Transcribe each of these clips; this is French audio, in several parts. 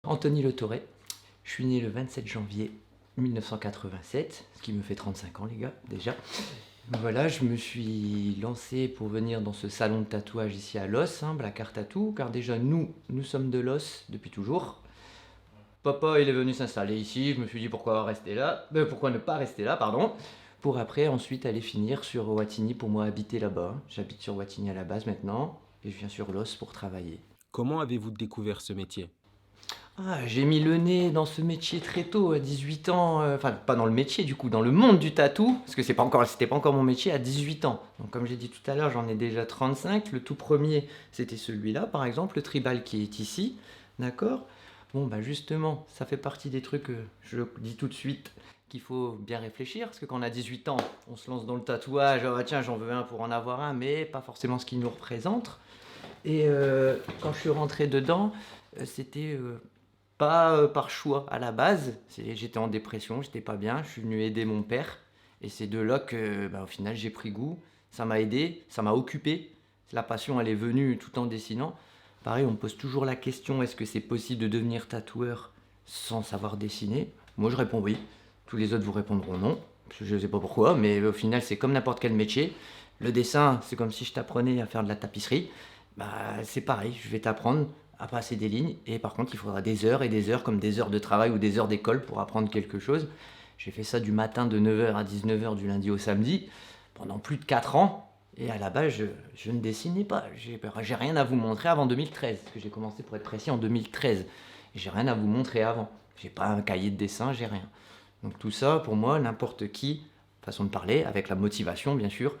Anthony Le Torre. Je suis né le 27 janvier 1987, ce qui me fait 35 ans, les gars, déjà. Voilà, je me suis lancé pour venir dans ce salon de tatouage ici à Los, Black Art Tattoo, car déjà nous sommes de Los depuis toujours. Papa, il est venu s'installer ici, je me suis dit pourquoi ne pas rester là, pardon, pour après ensuite aller finir sur Wattignies pour moi habiter là-bas. J'habite sur Wattignies à la base maintenant, et je viens sur Los pour travailler. Comment avez-vous découvert ce métier? J'ai mis le nez dans ce métier très tôt, à 18 ans, enfin pas dans le métier du coup, dans le monde du tatou, parce que c'était pas encore mon métier à 18 ans. Donc comme j'ai dit tout à l'heure, j'en ai déjà 35. Le tout premier, c'était celui-là par exemple, le tribal qui est ici, d'accord? Bon bah justement, ça fait partie des trucs, je le dis tout de suite, qu'il faut bien réfléchir, parce que quand on a 18 ans, on se lance dans le tatouage, ah tiens j'en veux un pour en avoir un, mais pas forcément ce qu'il nous représente. Et quand je suis rentré dedans, c'était pas par choix à la base. J'étais en dépression, j'étais pas bien, je suis venu aider mon père. Et c'est de là que, au final, j'ai pris goût. Ça m'a aidé, ça m'a occupé. La passion, elle est venue tout en dessinant. Pareil, on me pose toujours la question, est-ce que c'est possible de devenir tatoueur sans savoir dessiner? Moi, je réponds oui. Tous les autres vous répondront non. Je ne sais pas pourquoi, mais au final, c'est comme n'importe quel métier. Le dessin, c'est comme si je t'apprenais à faire de la tapisserie. C'est pareil, je vais t'apprendre à passer des lignes, et par contre il faudra des heures et des heures, comme des heures de travail ou des heures d'école pour apprendre quelque chose. J'ai fait ça du matin de 9h à 19h du lundi au samedi, pendant plus de 4 ans, et à la base je ne dessinais pas. J'ai rien à vous montrer avant 2013, parce que j'ai commencé pour être précis en 2013. Et j'ai rien à vous montrer avant. J'ai pas un cahier de dessin, j'ai rien. Donc tout ça, pour moi, n'importe qui, façon de parler, avec la motivation bien sûr,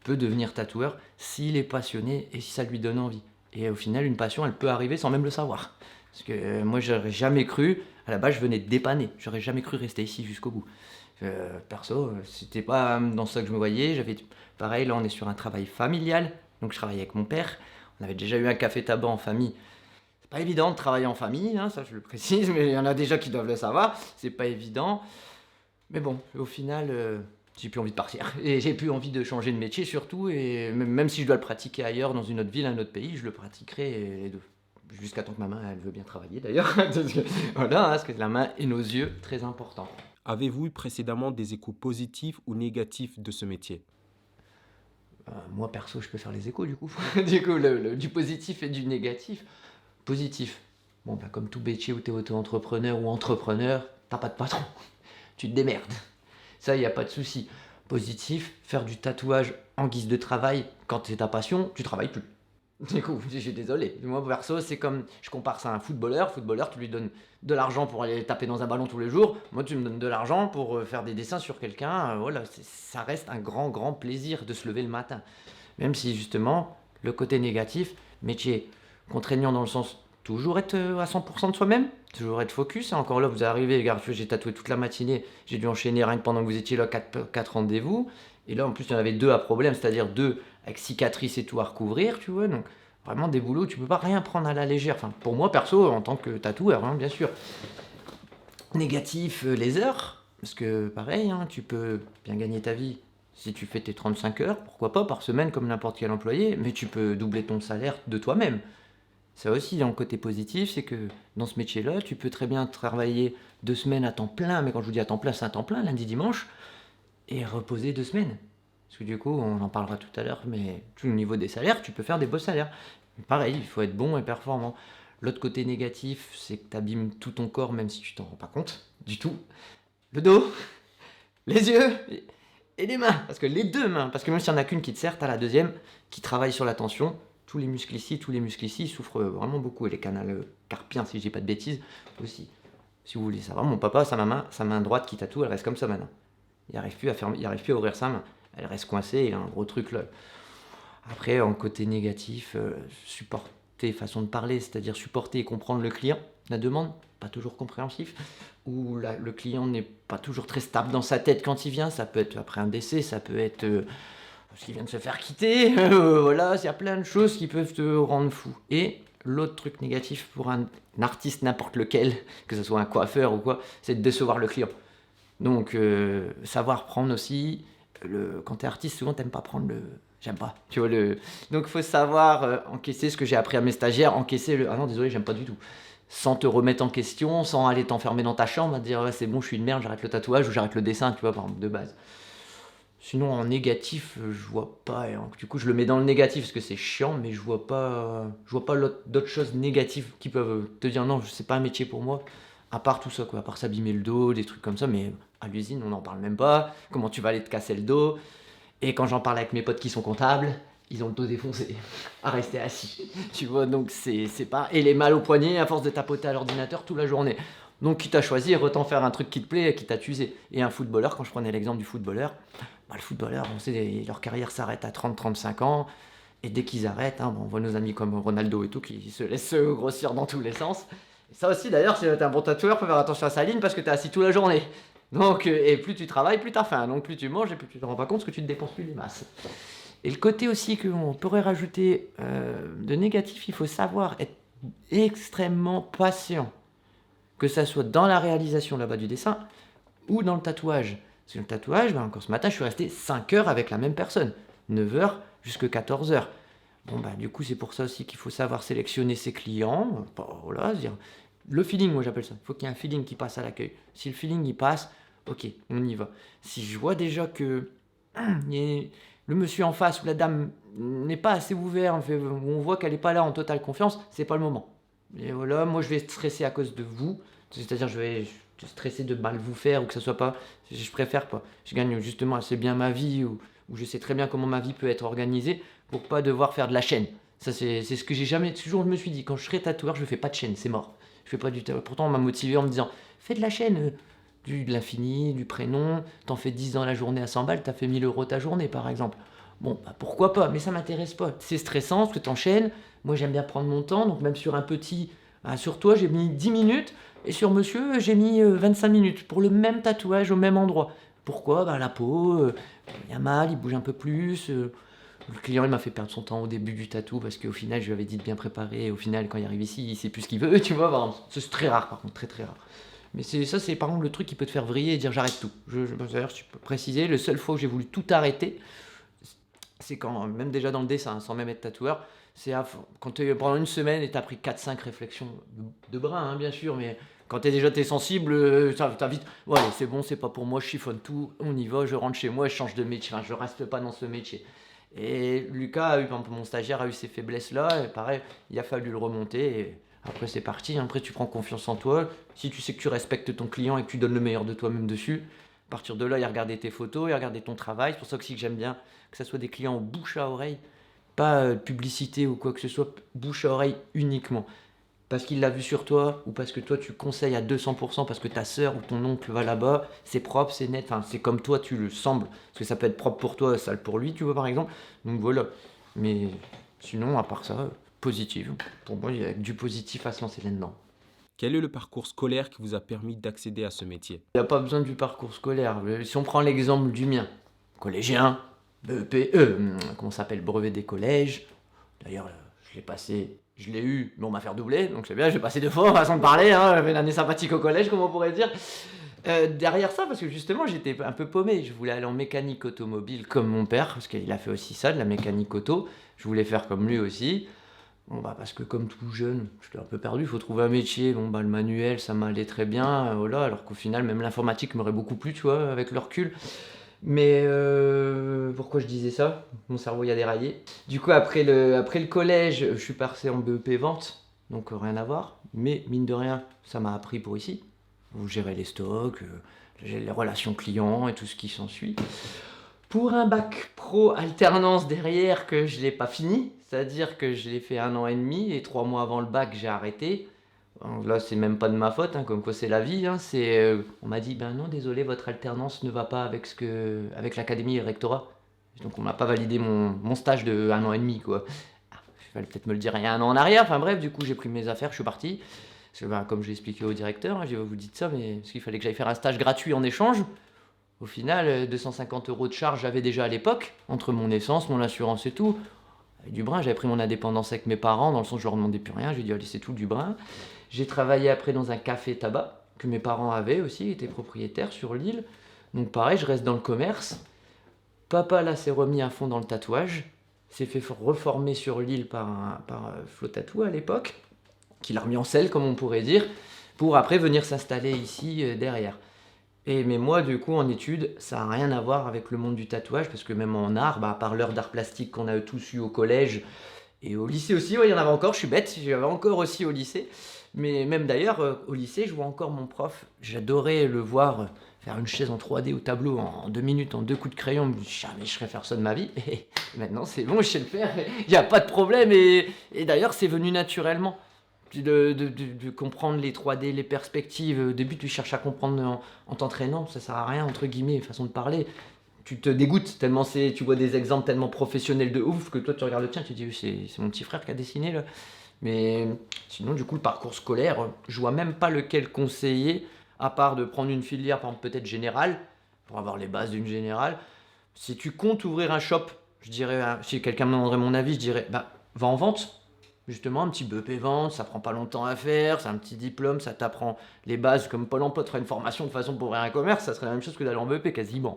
peut devenir tatoueur s'il est passionné et si ça lui donne envie. Et au final, une passion, elle peut arriver sans même le savoir. Parce que moi, j'aurais jamais cru, à la base, je venais de dépanner. J'aurais jamais cru rester ici jusqu'au bout. Perso, c'était pas dans ça que je me voyais. Pareil, là, on est sur un travail familial. Donc, je travaillais avec mon père. On avait déjà eu un café tabac en famille. C'est pas évident de travailler en famille, ça je le précise, mais il y en a déjà qui doivent le savoir. C'est pas évident. Mais bon, au final, j'ai plus envie de partir. Et j'ai plus envie de changer de métier surtout. Et même si je dois le pratiquer ailleurs, dans une autre ville, un autre pays, je le pratiquerai les deux. Jusqu'à temps que ma main, elle veut bien travailler d'ailleurs. Voilà, parce que la main et nos yeux, très important. Avez-vous eu précédemment des échos positifs ou négatifs de ce métier? Moi, perso, je peux faire les échos du coup. Du coup, du positif et du négatif. Positif. Bon, comme tout métier où tu es auto-entrepreneur ou entrepreneur, t'as pas de patron. Tu te démerdes. Ça, il n'y a pas de souci. Positif, faire du tatouage en guise de travail, quand c'est ta passion, tu travailles plus. Du coup, je suis désolé. Moi, perso, c'est comme, je compare ça à un footballeur. Footballeur, tu lui donnes de l'argent pour aller taper dans un ballon tous les jours. Moi, tu me donnes de l'argent pour faire des dessins sur quelqu'un. Voilà, ça reste un grand, grand plaisir de se lever le matin. Même si, justement, le côté négatif, métier contraignant dans le sens toujours être à 100% de soi-même, toujours être focus. Et encore là, vous arrivez, les gars, j'ai tatoué toute la matinée, j'ai dû enchaîner rien que pendant que vous étiez là 4 rendez-vous. Et là, en plus, il y en avait 2 à problème, c'est-à-dire 2 avec cicatrices et tout à recouvrir, tu vois. Donc, vraiment des boulots, tu peux pas rien prendre à la légère. Enfin, pour moi, perso, en tant que tatoueur, bien sûr. Négatif, les heures. Parce que, pareil, tu peux bien gagner ta vie si tu fais tes 35 heures, pourquoi pas, par semaine, comme n'importe quel employé, mais tu peux doubler ton salaire de toi-même. Ça aussi, un côté positif, c'est que dans ce métier-là, tu peux très bien travailler 2 semaines à temps plein, mais quand je vous dis à temps plein, c'est à temps plein, lundi, dimanche, et reposer 2 semaines. Parce que du coup, on en parlera tout à l'heure, mais tout au niveau des salaires, tu peux faire des beaux salaires. Mais pareil, il faut être bon et performant. L'autre côté négatif, c'est que tu abîmes tout ton corps, même si tu t'en rends pas compte du tout. Le dos, les yeux et les mains. Parce que les 2 mains, parce que même s'il n'y en a qu'une qui te sert, t'as la deuxième qui travaille sur la tension. Tous les muscles ici, ils souffrent vraiment beaucoup. Et les canaux carpiens, si je dis pas de bêtises, aussi. Si vous voulez savoir, mon papa, sa main droite qui tatoue, elle reste comme ça maintenant. Il n'arrive plus à ouvrir sa main. Elle reste coincée, il a un gros truc là. Après, en côté négatif, supporter, façon de parler, c'est-à-dire supporter et comprendre le client, la demande, pas toujours compréhensif, ou le client n'est pas toujours très stable dans sa tête quand il vient, ça peut être après un décès, ça peut être parce qu'il vient de se faire quitter, voilà, il y a plein de choses qui peuvent te rendre fou. Et l'autre truc négatif pour un artiste n'importe lequel, que ce soit un coiffeur ou quoi, c'est de décevoir le client. Donc, savoir prendre aussi, quand t'es artiste, souvent t'aimes pas prendre le... J'aime pas, tu vois. Donc, il faut savoir encaisser ce que j'ai appris à mes stagiaires, encaisser le... Ah non, désolé, j'aime pas du tout. sans te remettre en question, sans aller t'enfermer dans ta chambre, à te dire ouais, c'est bon, je suis une merde, j'arrête le tatouage ou j'arrête le dessin, tu vois, par exemple, de base. Sinon, en négatif, je vois pas. Et du coup, je le mets dans le négatif parce que c'est chiant, mais je vois pas d'autres choses négatives qui peuvent te dire non, c'est pas un métier pour moi. À part tout ça, quoi. À part s'abîmer le dos, des trucs comme ça, mais à l'usine, on n'en parle même pas. Comment tu vas aller te casser le dos? Et quand j'en parle avec mes potes qui sont comptables, ils ont le dos défoncé à rester assis. Tu vois, donc c'est pas. Et les mal au poignet à force de tapoter à l'ordinateur toute la journée. Donc, quitte à choisir, autant faire un truc qui te plaît et qui t'a usé. Et un footballeur, quand je prenais l'exemple du footballeur, bah, le footballeur, on sait, leur carrière s'arrête à 30-35 ans. Et dès qu'ils arrêtent, hein, bon, on voit nos amis comme Ronaldo et tout qui se laissent grossir dans tous les sens. Et ça aussi, d'ailleurs, si t'es un bon tatoueur, faut faire attention à sa ligne parce que t'es assis toute la journée. Donc, et plus tu travailles, plus t'as faim. Donc, plus tu manges et plus tu te rends pas compte parce que tu te dépenses plus les masses. Et le côté aussi qu'on pourrait rajouter de négatif, il faut savoir être extrêmement patient. Que ça soit dans la réalisation là-bas du dessin ou dans le tatouage. Parce que le tatouage, bah, encore ce matin, je suis resté 5 heures avec la même personne. 9 heures jusqu'à 14 heures. Bon, bah, du coup, c'est pour ça aussi qu'il faut savoir sélectionner ses clients. Bah, voilà, dire le feeling, moi j'appelle ça. Il faut qu'il y ait un feeling qui passe à l'accueil. Si le feeling il passe, ok, on y va. Si je vois déjà que le monsieur en face ou la dame n'est pas assez ouvert, on voit qu'elle n'est pas là en totale confiance, c'est pas le moment. Et voilà, moi je vais stresser à cause de vous. C'est-à-dire je vais stresser de mal vous faire ou que ça soit pas. Je préfère pas. Je gagne justement assez bien ma vie ou je sais très bien comment ma vie peut être organisée pour pas devoir faire de la chaîne. Ça c'est ce que j'ai jamais. Toujours je me suis dit, quand je serai tatoueur, je fais pas de chaîne, c'est mort. Je fais pas du tatouage. Pourtant on m'a motivé en me disant, fais de la chaîne. De l'infini, du prénom, t'en fais 10 dans la journée à 100 balles, t'as fait 1 000 € ta journée par exemple. Bon, bah pourquoi pas, mais ça m'intéresse pas. C'est stressant parce que t'enchaînes. Moi j'aime bien prendre mon temps, donc même sur un petit. Sur toi j'ai mis 10 minutes et sur monsieur j'ai mis 25 minutes pour le même tatouage au même endroit. Pourquoi? Bah la peau, il y a mal, il bouge un peu plus. Le client il m'a fait perdre son temps au début du tatou parce qu'au final je lui avais dit de bien préparer et au final quand il arrive ici il sait plus ce qu'il veut, tu vois. Bah, c'est très rare par contre, très très rare. Mais c'est par exemple le truc qui peut te faire vriller et dire j'arrête tout. D'ailleurs, tu peux préciser, le seul fois où j'ai voulu tout arrêter, c'est quand, même déjà dans le dessin, sans même être tatoueur, quand pendant une semaine et t'as pris 4-5 réflexions de brin, hein, bien sûr, mais quand t'es sensible, t'as vite, ouais, c'est bon, c'est pas pour moi, je chiffonne tout, on y va, je rentre chez moi, je change de métier, enfin, je reste pas dans ce métier. Et Lucas a eu, par exemple, mon stagiaire a eu ces faiblesses-là, et pareil, il a fallu le remonter, et après c'est parti, après tu prends confiance en toi, si tu sais que tu respectes ton client et que tu donnes le meilleur de toi-même dessus, à partir de là, il a regardé tes photos, il a regardé ton travail, c'est pour ça aussi que j'aime bien que ce soit des clients bouche à oreille, pas publicité ou quoi que ce soit, bouche à oreille uniquement. Parce qu'il l'a vu sur toi, ou parce que toi tu conseilles à 200%, parce que ta sœur ou ton oncle va là-bas, c'est propre, c'est net, enfin c'est comme toi tu le sembles, parce que ça peut être propre pour toi, sale pour lui, tu vois par exemple. Donc voilà. Mais sinon, à part ça, positif. Pour moi, il y a du positif à se lancer là-dedans. Quel est le parcours scolaire qui vous a permis d'accéder à ce métier? Il n'y a pas besoin du parcours scolaire. Si on prend l'exemple du mien, collégien, BEP, comment ça s'appelle, brevet des collèges. D'ailleurs, je l'ai passé, je l'ai eu, mais on m'a fait redoubler, donc c'est bien, j'ai passé 2 fois, façon de parler, hein, j'avais une année sympathique au collège, comme on pourrait dire. Derrière ça, parce que justement, j'étais un peu paumé, je voulais aller en mécanique automobile comme mon père, parce qu'il a fait aussi ça, de la mécanique auto. Je voulais faire comme lui aussi. Bon, bah, parce que comme tout jeune, j'étais un peu perdu, il faut trouver un métier. Bon, bah, le manuel, ça m'allait très bien, voilà, alors qu'au final, même l'informatique m'aurait beaucoup plu, tu vois, avec le recul. Mais pourquoi je disais ça? Mon cerveau y a déraillé. Du coup, après le collège, je suis passé en BEP vente, donc rien à voir. Mais mine de rien, ça m'a appris pour ici. Vous gérez les stocks, les relations clients et tout ce qui s'ensuit. Pour un bac pro alternance derrière que je l'ai pas fini, c'est-à-dire que je l'ai fait 1 an et demi et 3 mois avant le bac j'ai arrêté. Donc là c'est même pas de ma faute, hein, comme quoi c'est la vie. Hein, on m'a dit ben non désolé votre alternance ne va pas avec avec l'académie et le rectorat. Donc on m'a pas validé mon stage de 1 an et demi quoi. Il fallait peut-être me le dire il y a 1 an en arrière. Enfin bref du coup j'ai pris mes affaires, je suis parti. Parce que ben, comme j'ai expliqué au directeur, hein, vous dites ça mais parce qu'il fallait que j'aille faire un stage gratuit en échange. Au final, 250 € de charge j'avais déjà à l'époque, entre mon essence, mon assurance et tout. Avec du brin, j'avais pris mon indépendance avec mes parents, dans le sens où je leur demandais plus rien, j'ai dit allez c'est tout du brin. J'ai travaillé après dans un café tabac, que mes parents avaient aussi, étaient propriétaires sur l'île. Donc pareil, je reste dans le commerce. Papa là s'est remis à fond dans le tatouage, s'est fait reformer sur l'île par Flo Tattoo à l'époque. qu'il a remis en selle, comme on pourrait dire, pour après venir s'installer ici derrière. Mais moi, du coup, en études, ça n'a rien à voir avec le monde du tatouage, parce que même en art, à part l'heure d'art plastique qu'on a tous eu au collège, et au lycée aussi, ouais, il y en avait encore, je suis bête, j'avais encore aussi au lycée. Mais même d'ailleurs, au lycée, je vois encore mon prof, j'adorais le voir faire une chaise en 3D au tableau en 2 minutes, en 2 coups de crayon. Je me dis, jamais je serais faire ça de ma vie. Et maintenant, c'est bon, je sais le faire, il n'y a pas de problème. Et d'ailleurs, c'est venu naturellement. De comprendre les 3D, les perspectives. Au début, tu cherches à comprendre en t'entraînant, ça sert à rien, entre guillemets, façon de parler. Tu te dégoûtes tellement tu vois des exemples tellement professionnels de ouf que toi tu regardes le tien, tu te dis oui, c'est mon petit frère qui a dessiné là. Mais sinon, du coup, le parcours scolaire, je vois même pas lequel conseiller, à part de prendre une filière, par exemple, peut-être générale, pour avoir les bases d'une générale. Si tu comptes ouvrir un shop, je dirais, si quelqu'un me demanderait mon avis, je dirais, va en vente. Justement, un petit BEP vente, ça prend pas longtemps à faire, c'est un petit diplôme, ça t'apprend les bases, comme Pôle emploi te ferait une formation de façon pour ouvrir un commerce, ça serait la même chose que d'aller en BEP quasiment.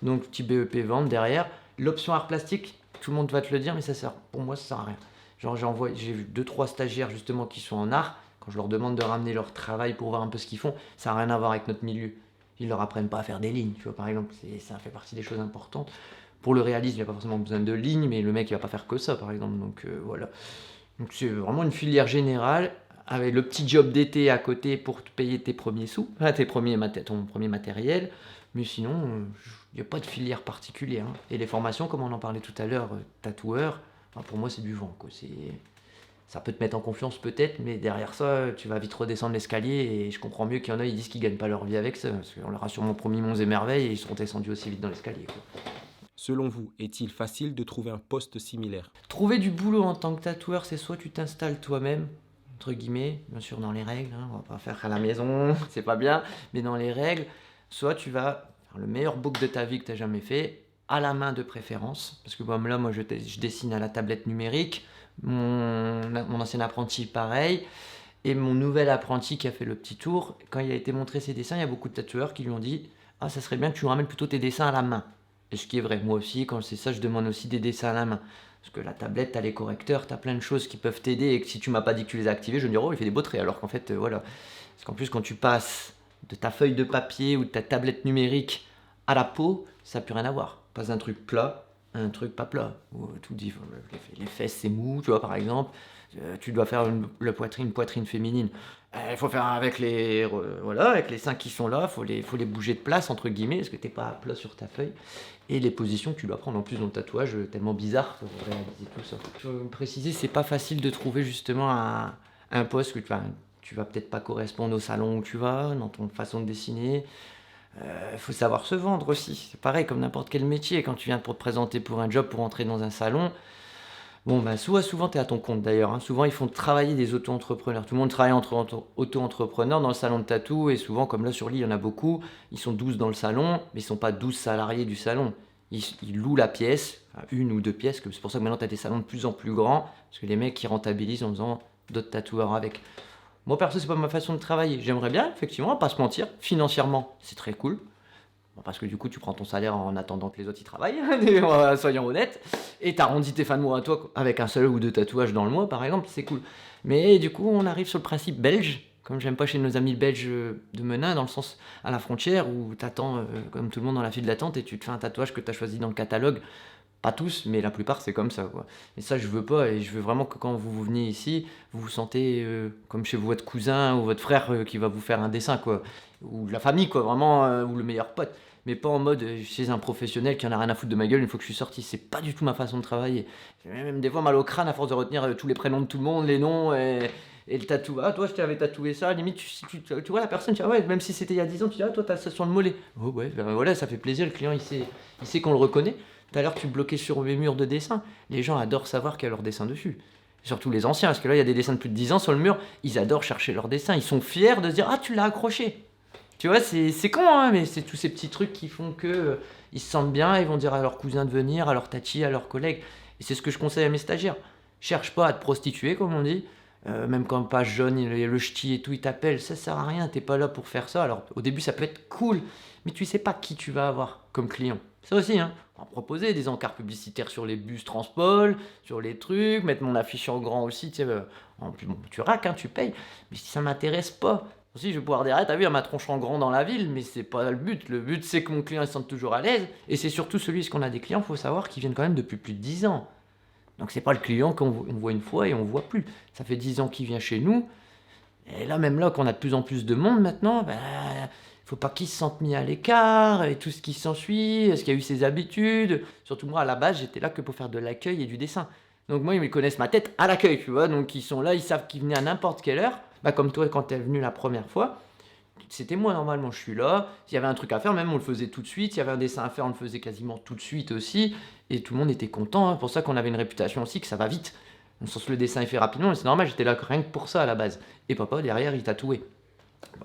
Donc, petit BEP vente derrière. L'option art plastique, tout le monde va te le dire, mais ça sert, pour moi, ça sert à rien. Genre, j'ai vu 2-3 stagiaires justement qui sont en art. Quand je leur demande de ramener leur travail pour voir un peu ce qu'ils font, ça n'a rien à voir avec notre milieu. Ils leur apprennent pas à faire des lignes, tu vois, par exemple. Ça fait partie des choses importantes. Pour le réalisme, il n'y a pas forcément besoin de lignes, mais le mec, il va pas faire que ça, par exemple. Donc, voilà. Donc, c'est vraiment une filière générale, avec le petit job d'été à côté pour te payer tes premiers sous, ton premier matériel. Mais sinon, il n'y a pas de filière particulière, hein. Et les formations, comme on en parlait tout à l'heure, tatoueur, enfin, pour moi, c'est du vent, quoi. Ça peut te mettre en confiance peut-être, mais derrière ça, tu vas vite redescendre l'escalier et je comprends mieux qu'il y en a, ils disent qu'ils gagnent pas leur vie avec ça, parce qu'on leur a sûrement promis monts et merveilles et ils sont descendus aussi vite dans l'escalier, quoi. Selon vous, est-il facile de trouver un poste similaire? Trouver du boulot en tant que tatoueur, c'est soit tu t'installes toi-même, entre guillemets, bien sûr dans les règles, hein, on va pas faire à la maison, c'est pas bien, mais dans les règles, soit tu vas faire le meilleur book de ta vie que tu as jamais fait, à la main de préférence, parce que comme là, moi je dessine à la tablette numérique, mon ancien apprenti pareil, et mon nouvel apprenti qui a fait le petit tour, quand il a été montré ses dessins, il y a beaucoup de tatoueurs qui lui ont dit « Ah, ça serait bien que tu ramènes plutôt tes dessins à la main ». Et ce qui est vrai, moi aussi, quand c'est ça, je demande aussi des dessins à la main. Parce que la tablette, t'as les correcteurs, t'as plein de choses qui peuvent t'aider et que si tu m'as pas dit que tu les as activés, je me dis oh, il fait des beaux traits. Alors qu'en fait, voilà. Parce qu'en plus, quand tu passes de ta feuille de papier ou de ta tablette numérique à la peau, ça n'a plus rien à voir. Passe d'un truc plat à un truc pas plat. Où tout dit, les fesses, c'est mou, tu vois, par exemple. Tu dois faire une poitrine féminine. Il faut faire avec avec les seins qui sont là, faut les bouger de place, entre guillemets, parce que t'es pas à plat sur ta feuille. Et les positions que tu dois prendre en plus dans le tatouage, tellement bizarre pour réaliser tout ça. Je veux préciser, c'est pas facile de trouver justement un poste que tu vas peut-être pas correspondre au salon où tu vas, dans ton façon de dessiner. Faut savoir se vendre aussi. C'est pareil comme n'importe quel métier. Quand tu viens pour te présenter pour un job, pour entrer dans un salon, bon, souvent tu es à ton compte d'ailleurs, hein. Souvent, ils font travailler des auto-entrepreneurs. Tout le monde travaille entre auto-entrepreneurs dans le salon de tatou. Et souvent, comme là sur l'île, il y en a beaucoup. Ils sont 12 dans le salon, mais ils ne sont pas 12 salariés du salon. Ils louent la pièce, enfin, une ou deux pièces. C'est pour ça que maintenant, tu as des salons de plus en plus grands. Parce que les mecs, qui rentabilisent en faisant d'autres tatoueurs avec. Moi, perso, c'est pas ma façon de travailler. J'aimerais bien, effectivement, pas se mentir. Financièrement, c'est très cool. Bon, parce que du coup, tu prends ton salaire en attendant que les autres y travaillent, soyons honnêtes, et t'arrondis tes fins de mois à toi avec un seul ou deux tatouages dans le mois, par exemple, c'est cool. Mais du coup, on arrive sur le principe belge, comme j'aime pas chez nos amis belges de Menin, dans le sens à la frontière, où t'attends, comme tout le monde dans la file d'attente, et tu te fais un tatouage que t'as choisi dans le catalogue. Pas tous, mais la plupart, c'est comme ça, quoi. Et ça, je veux pas, et je veux vraiment que quand vous venez ici, vous vous sentez comme chez votre cousin ou votre frère qui va vous faire un dessin, quoi. Ou la famille, quoi, vraiment, ou le meilleur pote. Mais pas en mode chez un professionnel qui en a rien à foutre de ma gueule une fois que je suis sorti. C'est pas du tout ma façon de travailler. J'ai même des fois mal au crâne à force de retenir tous les prénoms de tout le monde, les noms et le tatou. Ah, toi, je t'avais tatoué ça. Limite, tu vois la personne, tu vois, ouais, même si c'était il y a 10 ans, tu dis, ah, toi, t'as ça sur le mollet. Oh, ouais, ben voilà, ça fait plaisir. Le client, il sait qu'on le reconnaît. Tout à l'heure, tu bloquais sur mes murs de dessin. Les gens adorent savoir qu'il y a leur dessin dessus. Surtout les anciens, parce que là, il y a des dessins de plus de 10 ans sur le mur. Ils adorent chercher leur dessin. Ils sont fiers de se dire, ah, tu l'as accroché. Tu vois, c'est con, hein, mais c'est tous ces petits trucs qui font que ils se sentent bien, ils vont dire à leurs cousins de venir, à leurs tatis, à leurs collègues. Et c'est ce que je conseille à mes stagiaires. Cherche pas à te prostituer, comme on dit. Même quand pas jeune, le ch'ti et tout, il t'appelle, ça sert à rien, t'es pas là pour faire ça. Alors au début, ça peut être cool, mais tu sais pas qui tu vas avoir comme client. Ça aussi, hein. en proposer des encarts publicitaires sur les bus Transpol, sur les trucs, mettre mon affiche en grand aussi, tu sais, en plus, bon, tu raques, hein, tu payes, mais si ça m'intéresse pas. Aussi, je vais pouvoir dire, ah, t'as vu, à ma tronche en grand dans la ville, mais c'est pas le but. Le but, c'est que mon client il se sente toujours à l'aise. Et c'est surtout celui, parce qu'on a des clients, faut savoir, qui viennent quand même depuis plus de 10 ans. Donc c'est pas le client on voit une fois et on voit plus. Ça fait 10 ans qu'il vient chez nous. Et là, même là, qu'on a de plus en plus de monde maintenant, ben, faut pas qu'il se sente mis à l'écart et tout ce qui s'ensuit. Est-ce qu'il y a eu ses habitudes? Surtout moi, à la base, j'étais là que pour faire de l'accueil et du dessin. Donc moi, ils me connaissent ma tête à l'accueil, tu vois. Donc ils sont là, ils savent qu'ils venaient à n'importe quelle heure. Bah, comme toi, quand t'es venu la première fois, c'était moi normalement, je suis là. S'il y avait un truc à faire, même on le faisait tout de suite. S'il y avait un dessin à faire, on le faisait quasiment tout de suite aussi. Et tout le monde était content, hein. Pour ça qu'on avait une réputation aussi, que ça va vite. Dans le sens le dessin est fait rapidement, mais c'est normal, j'étais là rien que pour ça à la base. Et papa, derrière, il tatouait.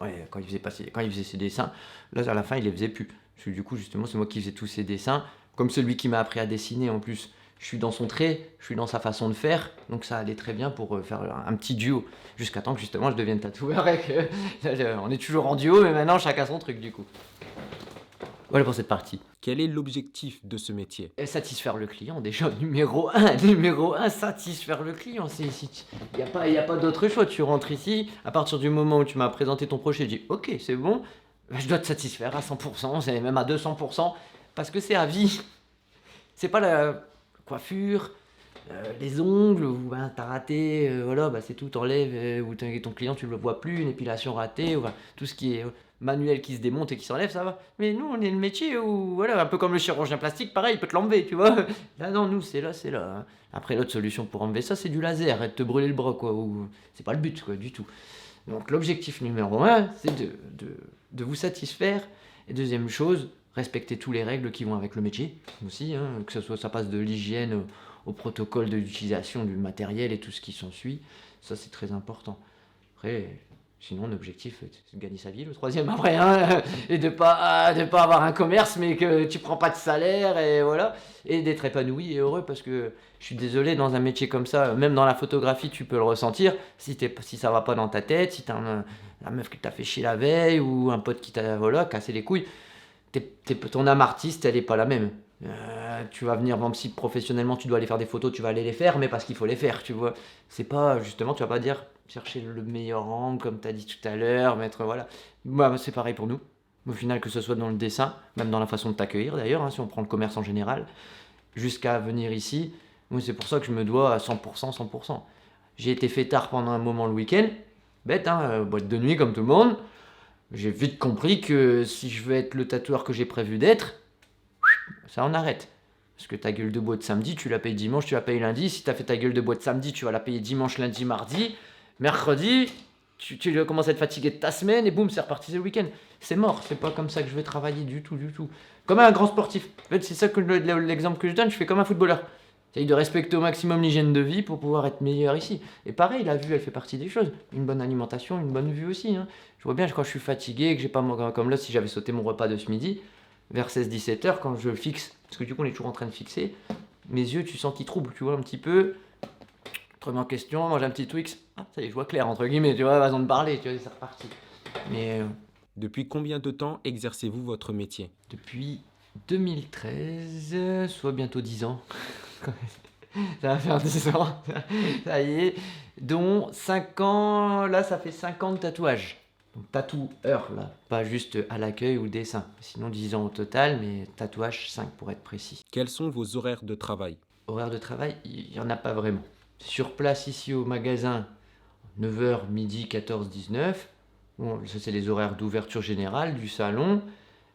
Ouais, quand il faisait ses dessins, là, à la fin, il les faisait plus. Parce que du coup, justement, c'est moi qui faisais tous ses dessins. Comme celui qui m'a appris à dessiner en plus. Je suis dans son trait, je suis dans sa façon de faire, donc ça allait très bien pour faire un petit duo. Jusqu'à temps que justement je devienne tatoueur et que on est toujours en duo, mais maintenant chacun son truc du coup. Voilà pour cette partie. Quel est l'objectif de ce métier? Et satisfaire le client, déjà, numéro un. Numéro un, satisfaire le client. Il n'y a pas d'autre choix. Tu rentres ici, à partir du moment où tu m'as présenté ton projet, je dis ok, c'est bon, je dois te satisfaire à 100%, c'est même à 200%, parce que c'est à vie. C'est pas la coiffure, les ongles, ou ben, t'as raté, voilà, bah, c'est tout, t'enlèves, ou ton client tu le vois plus, une épilation ratée, ou, ben, tout ce qui est manuel qui se démonte et qui s'enlève, ça va. Mais nous, on est le métier où, voilà, un peu comme le chirurgien plastique, pareil, il peut te l'enlever, tu vois. Là, non, nous, c'est là, c'est là, hein. Après, l'autre solution pour enlever ça, c'est du laser, et de te brûler le bras, quoi, ou c'est pas le but, quoi, du tout. Donc, l'objectif numéro un, c'est de vous satisfaire. Et deuxième chose, respecter toutes les règles qui vont avec le métier aussi, hein, que ce soit ça passe de l'hygiène au protocole de l'utilisation du matériel et tout ce qui s'ensuit. Ça, c'est très important. Après, sinon, l'objectif, c'est de gagner sa vie, le troisième après, hein, et de pas avoir un commerce, mais que tu prends pas de salaire, et voilà, et d'être épanoui et heureux, parce que je suis désolé, dans un métier comme ça, même dans la photographie, tu peux le ressentir, si ça va pas dans ta tête, si t'as la meuf qui t'a fait chier la veille, ou un pote qui t'a, voilà, cassé les couilles, ton âme artiste, elle est pas la même. Tu vas venir, même si professionnellement tu dois aller faire des photos, tu vas aller les faire, mais parce qu'il faut les faire, tu vois. C'est pas, justement, tu vas pas dire chercher le meilleur angle, comme tu as dit tout à l'heure, mettre, voilà. Moi, c'est pareil pour nous. Au final, que ce soit dans le dessin, même dans la façon de t'accueillir d'ailleurs, hein, si on prend le commerce en général, jusqu'à venir ici, moi, c'est pour ça que je me dois à 100%, 100%. J'ai été fêtard pendant un moment le week-end, bête, hein, boîte de nuit comme tout le monde. J'ai vite compris que si je veux être le tatoueur que j'ai prévu d'être, ça en arrête. Parce que ta gueule de bois de samedi, tu la payes dimanche, tu la payes lundi. Si tu as fait ta gueule de bois de samedi, tu vas la payer dimanche, lundi, mardi. Mercredi, tu commences à être fatigué de ta semaine et boum, c'est reparti, c'est le week-end. C'est mort, c'est pas comme ça que je vais travailler du tout, du tout. Comme un grand sportif. En fait, c'est ça que l'exemple que je donne, je fais comme un footballeur. J'essaye de respecter au maximum l'hygiène de vie pour pouvoir être meilleur ici. Et pareil, la vue, elle fait partie des choses. Une bonne alimentation, une bonne vue aussi, hein. Je vois bien quand je suis fatigué, que j'ai pas comme là, si j'avais sauté mon repas de ce midi, vers 16-17 heures, quand je fixe, parce que du coup on est toujours en train de fixer, mes yeux, tu sens qu'ils troublent, tu vois, un petit peu. Autrement question, mange un petit Twix, ah, ça y est, je vois clair, entre guillemets, tu vois, façon de parler, tu vois, c'est reparti. Mais Depuis combien de temps exercez-vous votre métier? depuis 2013, soit bientôt 10 ans. Ça va faire 10 ans, ça y est, dont 5 ans, là ça fait 5 ans de tatouage. Donc tatoueur là, pas juste à l'accueil ou le dessin. Sinon 10 ans au total, mais tatouage 5 pour être précis. Quels sont vos horaires de travail? Horaire de travail, il n'y en a pas vraiment. Sur place ici au magasin, 9h, midi, 14, 19. Bon, ça c'est les horaires d'ouverture générale du salon.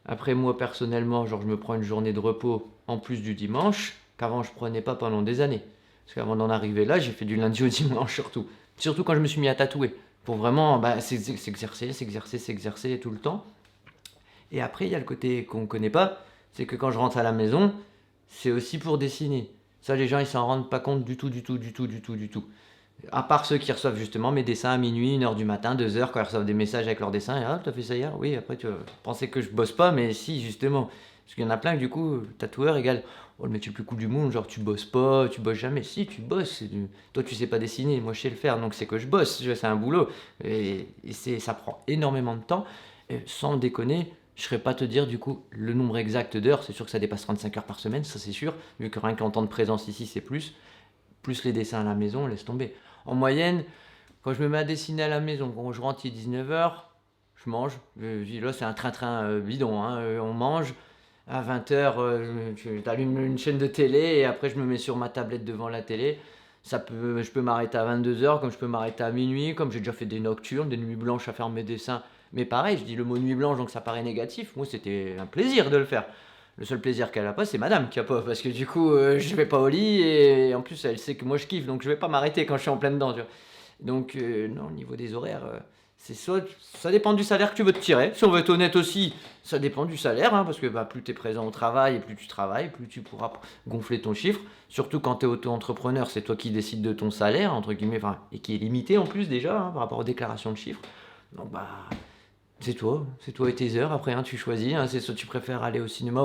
Après moi personnellement, genre je me prends une journée de repos en plus du dimanche, qu'avant je prenais pas pendant des années. Parce qu'avant d'en arriver là, j'ai fait du lundi au dimanche surtout. Surtout quand je me suis mis à tatouer. Pour vraiment s'exercer tout le temps. Et après, il y a le côté qu'on ne connaît pas, c'est que quand je rentre à la maison, c'est aussi pour dessiner. Ça, les gens, ils s'en rendent pas compte du tout, du tout, du tout, du tout, du tout. À part ceux qui reçoivent justement mes dessins à minuit, 1h du matin, 2h, quand ils reçoivent des messages avec leurs dessins, et ah, t'as fait ça hier? Oui, après tu vas penser que je bosse pas, mais si, justement. Parce qu'il y en a plein que du coup, tatoueur égale, oh, le métier le plus cool du monde, genre tu bosses pas, tu bosses jamais. Si, tu bosses. Toi, tu sais pas dessiner, moi je sais le faire, donc c'est que je bosse, c'est un boulot. Et ça prend énormément de temps, et sans déconner. Je ne saurais pas te dire du coup le nombre exact d'heures, c'est sûr que ça dépasse 35 heures par semaine, ça c'est sûr, vu que rien qu'en temps de présence ici c'est plus les dessins à la maison, laisse tomber. En moyenne, quand je me mets à dessiner à la maison, quand je rentre, il est 19h, je mange. Là, c'est un train-train bidon, hein. On mange. À 20h, tu allumes une chaîne de télé et après, je me mets sur ma tablette devant la télé. Je peux m'arrêter à 22h, comme je peux m'arrêter à minuit, comme j'ai déjà fait des nocturnes, des nuits blanches à faire mes dessins. Mais pareil, je dis le mot nuit blanche, donc ça paraît négatif. Moi, c'était un plaisir de le faire. Le seul plaisir qu'elle a pas, c'est madame qui a pas, parce que du coup, je vais pas au lit et en plus, elle sait que moi je kiffe, donc je vais pas m'arrêter quand je suis en plein dedans, tu vois. Donc, non, au niveau des horaires, c'est ça dépend du salaire que tu veux te tirer. Si on veut être honnête aussi, ça dépend du salaire, hein, parce que bah, plus tu es présent au travail et plus tu travailles, plus tu pourras gonfler ton chiffre. Surtout quand tu es auto-entrepreneur, c'est toi qui décides de ton salaire, entre guillemets, enfin, et qui est limité en plus déjà par rapport aux déclarations de chiffres. Donc, bah, c'est toi et tes heures. Après, hein, tu choisis. Hein, c'est soit tu préfères aller au cinéma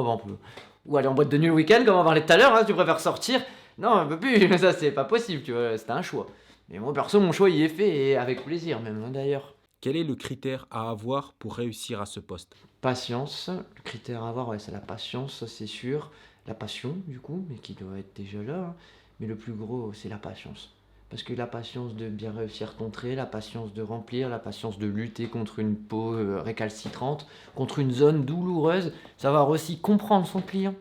ou aller en boîte de nuit le week-end, comme on parlait tout à l'heure. Hein, tu préfères sortir. Non, un peu plus. Ça, c'est pas possible. Tu vois, c'est un choix. Mais moi, perso, mon choix, il est fait et avec plaisir même, hein, d'ailleurs. Quel est le critère à avoir pour réussir à ce poste? Patience, le critère à avoir, ouais, c'est la patience, ça c'est sûr. La passion, du coup, mais qui doit être déjà là. Hein. Mais le plus gros, c'est la patience. Parce que la patience de bien réussir ton trait, la patience de remplir, la patience de lutter contre une peau récalcitrante, contre une zone douloureuse, savoir aussi comprendre son client.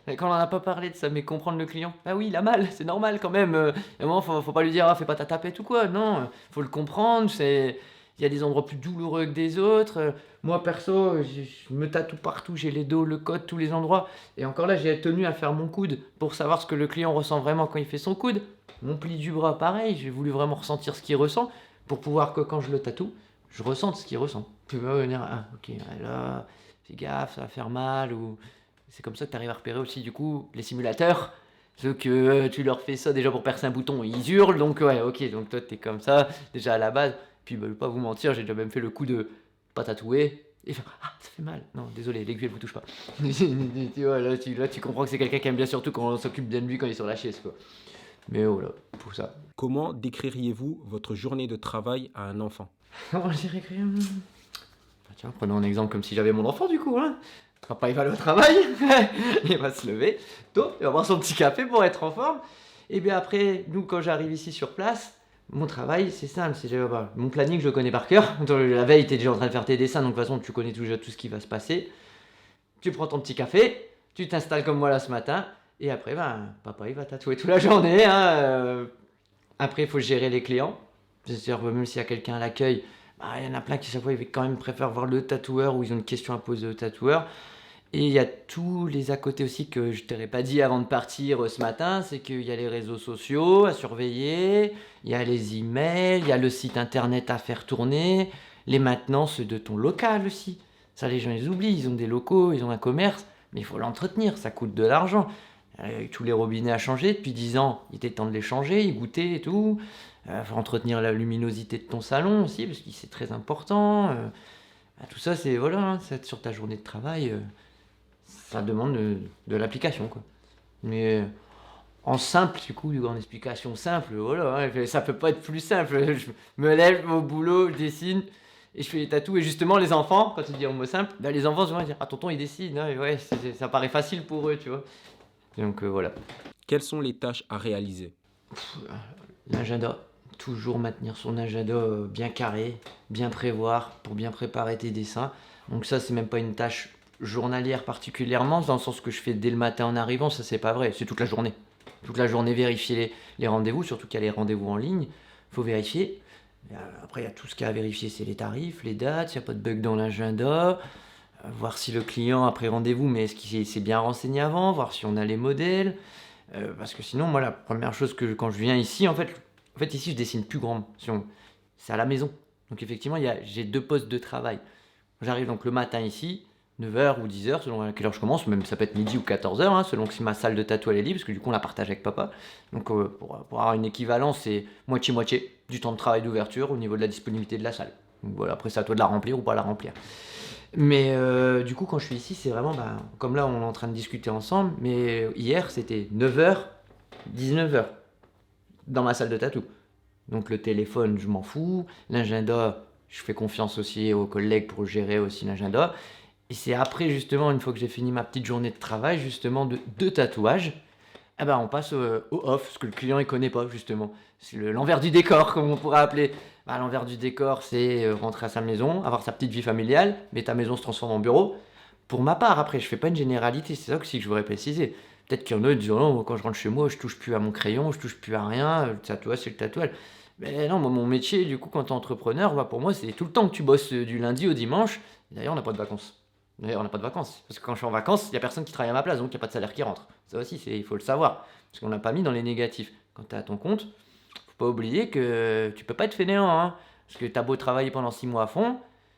Et quand on n'a pas parlé de ça, mais comprendre le client, bah oui, il a mal, c'est normal quand même. À un moment, faut pas lui dire, ah, fais pas ta tapette ou quoi. Non, faut le comprendre. Il y a des endroits plus douloureux que des autres. Moi, perso, je me tatoue partout. J'ai les dos, le côte, tous les endroits. Et encore là, j'ai tenu à faire mon coude pour savoir ce que le client ressent vraiment quand il fait son coude. Mon pli du bras, pareil. J'ai voulu vraiment ressentir ce qu'il ressent pour pouvoir que quand je le tatoue, je ressente ce qu'il ressent. Tu vas venir, ah, ok, là, fais gaffe, ça va faire mal. Ou c'est comme ça que tu arrives à repérer aussi, du coup, les simulateurs. Ceux que tu leur fais ça déjà pour percer un bouton, ils hurlent. Donc, ouais, ok, donc toi, t'es comme ça, déjà à la base. Puis, bah, je vais pas vous mentir, j'ai déjà même fait le coup de pas tatouer. Et faire, ah, ça fait mal. Non, désolé, l'aiguille, elle vous touche pas. Tu vois, là, tu comprends que c'est quelqu'un qui aime bien, surtout quand on s'occupe bien de lui quand il est sur la chaise, quoi. Mais voilà, pour ça. Comment décririez-vous votre journée de travail à un enfant? Comment je dirais que. Tiens, prenons un exemple comme si j'avais mon enfant, du coup, hein. Papa, il va aller au travail, il va se lever tôt, il va boire son petit café pour être en forme. Et bien après, nous, quand j'arrive ici sur place, mon travail, c'est simple. Mon planning, je le connais par cœur. Donc, la veille, tu es déjà en train de faire tes dessins, donc de toute façon, tu connais déjà tout ce qui va se passer. Tu prends ton petit café, tu t'installes comme moi là ce matin, et après, ben, papa, il va tatouer toute la journée. Hein. Après, il faut gérer les clients. C'est-à-dire, même s'il y a quelqu'un à l'accueil, bah, il y en a plein qui, chaque fois, ils quand même préfèrent voir le tatoueur ou ils ont une question à poser au tatoueur. Et il y a tous les à côté aussi que je t'aurais pas dit avant de partir ce matin, c'est qu'il y a les réseaux sociaux à surveiller, il y a les emails, il y a le site internet à faire tourner, les maintenances de ton local aussi. Ça, les gens, ils oublient, ils ont des locaux, ils ont un commerce, mais il faut l'entretenir, ça coûte de l'argent. Avec tous les robinets à changer depuis 10 ans, il était temps de les changer, y goûter et tout. Faut entretenir la luminosité de ton salon aussi, parce que c'est très important. Tout ça, c'est voilà, hein, c'est sur ta journée de travail. Ça demande de l'application, quoi. Mais en simple, du coup, en explication simple, voilà, hein, ça peut pas être plus simple. Je me lève au boulot, je dessine et je fais les tatous. Et justement, les enfants, quand tu dis en mot simple, bah, les enfants souvent ils disent, ah, tonton il dessine, hein, et ouais, ça paraît facile pour eux, tu vois. Donc voilà. Quelles sont les tâches à réaliser? L'agenda, toujours maintenir son agenda bien carré, bien prévoir pour bien préparer tes dessins. Donc ça, c'est même pas une tâche journalière particulièrement, dans le sens que je fais dès le matin en arrivant, ça c'est pas vrai, c'est toute la journée. Toute la journée, vérifier les rendez-vous, surtout qu'il y a les rendez-vous en ligne, il faut vérifier. Après, il y a tout ce qu'il y a à vérifier, c'est les tarifs, les dates, il n'y a pas de bug dans l'agenda, voir si le client, après rendez-vous, mais est-ce qu'il s'est bien renseigné avant, voir si on a les modèles. Parce que sinon, moi, la première chose que quand je viens ici, en fait ici, je dessine plus grand. C'est à la maison. Donc effectivement, j'ai 2 postes de travail. J'arrive donc le matin ici, 9h ou 10h, selon à quelle heure je commence, même ça peut être midi ou 14h, hein, selon si ma salle de tatou elle est libre, parce que du coup on la partage avec papa. Donc pour avoir une équivalence, c'est moitié-moitié du temps de travail d'ouverture au niveau de la disponibilité de la salle. Donc voilà, après c'est à toi de la remplir ou pas la remplir. Mais du coup quand je suis ici, c'est vraiment, comme là on est en train de discuter ensemble, mais hier c'était 9h, 19h, dans ma salle de tatou. Donc le téléphone, je m'en fous, l'agenda, je fais confiance aussi aux collègues pour gérer aussi l'agenda. Et c'est après, justement, une fois que j'ai fini ma petite journée de travail, justement, de tatouage, eh ben, on passe au off, ce que le client ne connaît pas, justement. C'est l'envers du décor, comme on pourrait appeler. Bah, l'envers du décor, c'est rentrer à sa maison, avoir sa petite vie familiale, mais ta maison se transforme en bureau. Pour ma part, après, je fais pas une généralité, c'est ça aussi que je voudrais préciser. Peut-être qu'il y en a qui disent, oh non, moi, quand je rentre chez moi, je touche plus à mon crayon, je touche plus à rien, le tatouage, c'est le tatouage. Mais non, moi, mon métier, du coup, quand tu es entrepreneur, bah, pour moi, c'est tout le temps que tu bosses du lundi au dimanche. D'ailleurs, on n'a pas de vacances. D'ailleurs, on n'a pas de vacances. Parce que quand je suis en vacances, il n'y a personne qui travaille à ma place, donc il n'y a pas de salaire qui rentre. Ça aussi, il faut le savoir. Parce qu'on l'a pas mis dans les négatifs. Quand tu es à ton compte, faut pas oublier que tu peux pas être fainéant. Hein. Parce que tu as beau travailler pendant 6 mois à fond,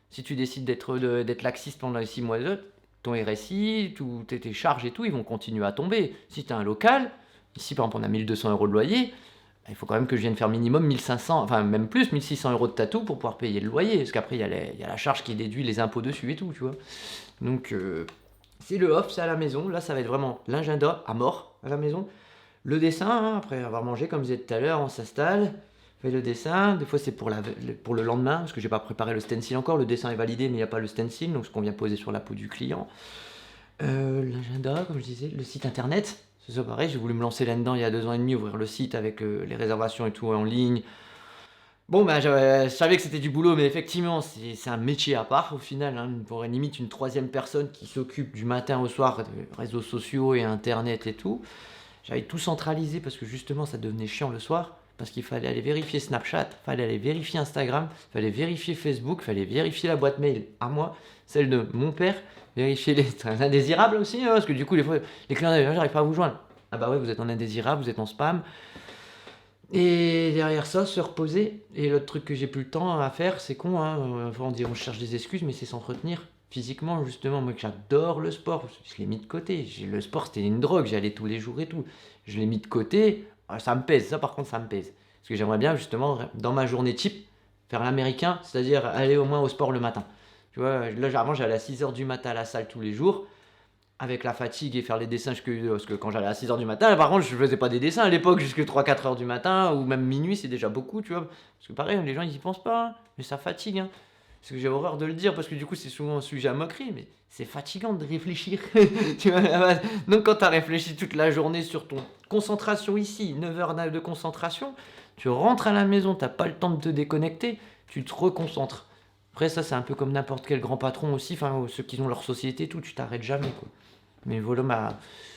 si tu décides d'être laxiste pendant les 6 mois, ton RSI, tes charges et tout, ils vont continuer à tomber. Si tu as un local, ici par exemple on a 1 200 € de loyer, il faut quand même que je vienne faire minimum 1 500, enfin même plus, 1 600 € de tatou pour pouvoir payer le loyer. Parce qu'après, il y a la charge qui déduit les impôts dessus et tout, tu vois. Donc, c'est le off, c'est à la maison. Là, ça va être vraiment l'agenda à mort à la maison. Le dessin, hein, après avoir mangé, comme je disais tout à l'heure, on s'installe, on fait le dessin. Des fois, c'est pour le lendemain, parce que j'ai pas préparé le stencil encore. Le dessin est validé, mais il n'y a pas le stencil, donc ce qu'on vient poser sur la peau du client. L'agenda, comme je disais, le site internet. C'est ça pareil, j'ai voulu me lancer là-dedans il y a 2 ans et demi, ouvrir le site avec les réservations et tout en ligne. Bon, bah, je savais que c'était du boulot, mais effectivement, c'est un métier à part au final. Hein. On pourrait limite une troisième personne qui s'occupe du matin au soir des réseaux sociaux et internet et tout. J'avais tout centralisé parce que justement, ça devenait chiant le soir. Parce qu'il fallait aller vérifier Snapchat, il fallait aller vérifier Instagram, il fallait vérifier Facebook, il fallait vérifier la boîte mail à moi, celle de mon père, vérifier les indésirables aussi, hein, parce que du coup, les fois, les clients disent, j'arrive pas à vous joindre. Ah bah ouais, vous êtes en indésirable, vous êtes en spam. Et derrière ça, se reposer. Et l'autre truc que j'ai plus le temps à faire, c'est con, hein, on dit on cherche des excuses, mais c'est s'entretenir physiquement, justement. Moi, que j'adore le sport, je l'ai mis de côté. Le sport, c'était une drogue, j'y allais tous les jours et tout. Je l'ai mis de côté, ah, ça me pèse, ça par contre, ça me pèse. Parce que j'aimerais bien, justement, dans ma journée type, faire l'américain, c'est-à-dire aller au moins au sport le matin. Tu vois, là, avant, j'allais à 6 h du matin à la salle tous les jours avec la fatigue et faire les dessins parce que quand j'allais à 6 h du matin, par contre, je faisais pas des dessins à l'époque jusque 3 4 h du matin ou même minuit, c'est déjà beaucoup, tu vois. Parce que pareil, les gens ils y pensent pas, hein, mais ça fatigue. Hein. Parce que j'ai horreur de le dire parce que du coup, c'est souvent un sujet à moquerie, mais c'est fatigant de réfléchir. Tu vois, à la base. Donc quand tu as réfléchi toute la journée sur ton concentration ici, 9 heures de concentration, tu rentres à la maison, t'as pas le temps de te déconnecter, tu te reconcentres. Après ça, c'est un peu comme n'importe quel grand patron aussi, enfin ceux qui ont leur société, tout, tu t'arrêtes jamais quoi. Mais voilà ma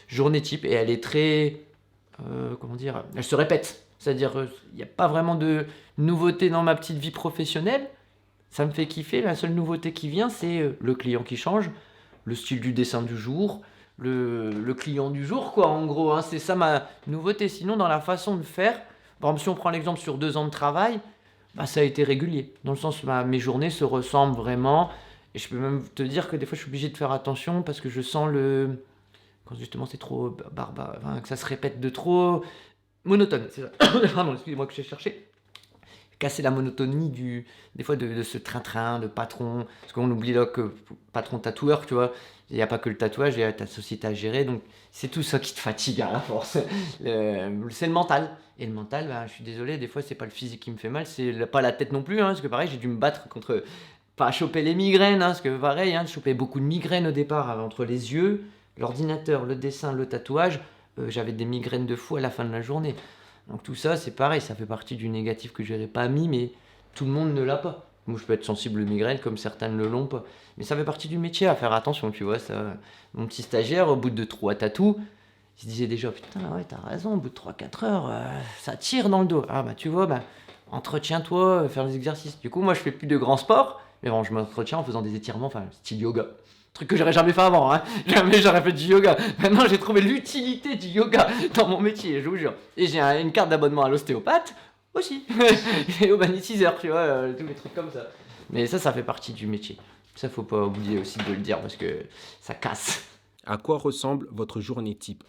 journée type et elle est très, comment dire, elle se répète. C'est-à-dire, il n'y a pas vraiment de nouveauté dans ma petite vie professionnelle. Ça me fait kiffer. La seule nouveauté qui vient, c'est le client qui change, le style du dessin du jour, le client du jour, quoi, en gros. Hein, c'est ça ma nouveauté. Sinon, dans la façon de faire, par exemple, si on prend l'exemple sur 2 ans de travail, bah, ça a été régulier. Dans le sens où mes journées se ressemblent vraiment. Et je peux même te dire que des fois, je suis obligé de faire attention parce que je sens quand justement c'est trop barbare, enfin, que ça se répète de trop monotone. C'est ça. Pardon, excusez-moi que j'ai cherché. Casser la monotonie des fois de ce train-train de patron. Parce qu'on oublie là que patron tatoueur, tu vois, il n'y a pas que le tatouage, il y a ta société à gérer. Donc c'est tout ça qui te fatigue à la force. C'est le mental. Et le mental, bah, je suis désolé, des fois c'est pas le physique qui me fait mal, c'est pas la tête non plus. Hein, parce que pareil, j'ai dû me battre contre pas choper les migraines, hein, parce que pareil, hein, je chopais beaucoup de migraines au départ, entre les yeux, l'ordinateur, le dessin, le tatouage, j'avais des migraines de fou à la fin de la journée. Donc tout ça, c'est pareil, ça fait partie du négatif que je n'aurais pas mis, mais tout le monde ne l'a pas. Moi, je peux être sensible aux migraines comme certains ne l'ont pas. Mais ça fait partie du métier, à faire attention, tu vois. Ça. Mon petit stagiaire, au bout de 3 tatous, il se disait déjà, putain, ouais, t'as raison, au bout de 3 4 heures, ça tire dans le dos. Ah bah tu vois, bah, entretiens-toi, faire des exercices. Du coup, moi, je fais plus de grands sports, mais bon, je m'entretiens en faisant des étirements, enfin, style yoga. Truc que j'aurais jamais fait avant, hein. Jamais j'aurais fait du yoga. Maintenant, j'ai trouvé l'utilité du yoga dans mon métier, je vous jure. Et j'ai une carte d'abonnement à l'ostéopathe aussi. Et au magnétiseur, tu vois, tous les trucs comme ça. Mais ça fait partie du métier. Ça, faut pas oublier aussi de le dire parce que ça casse. À quoi ressemble votre journée type?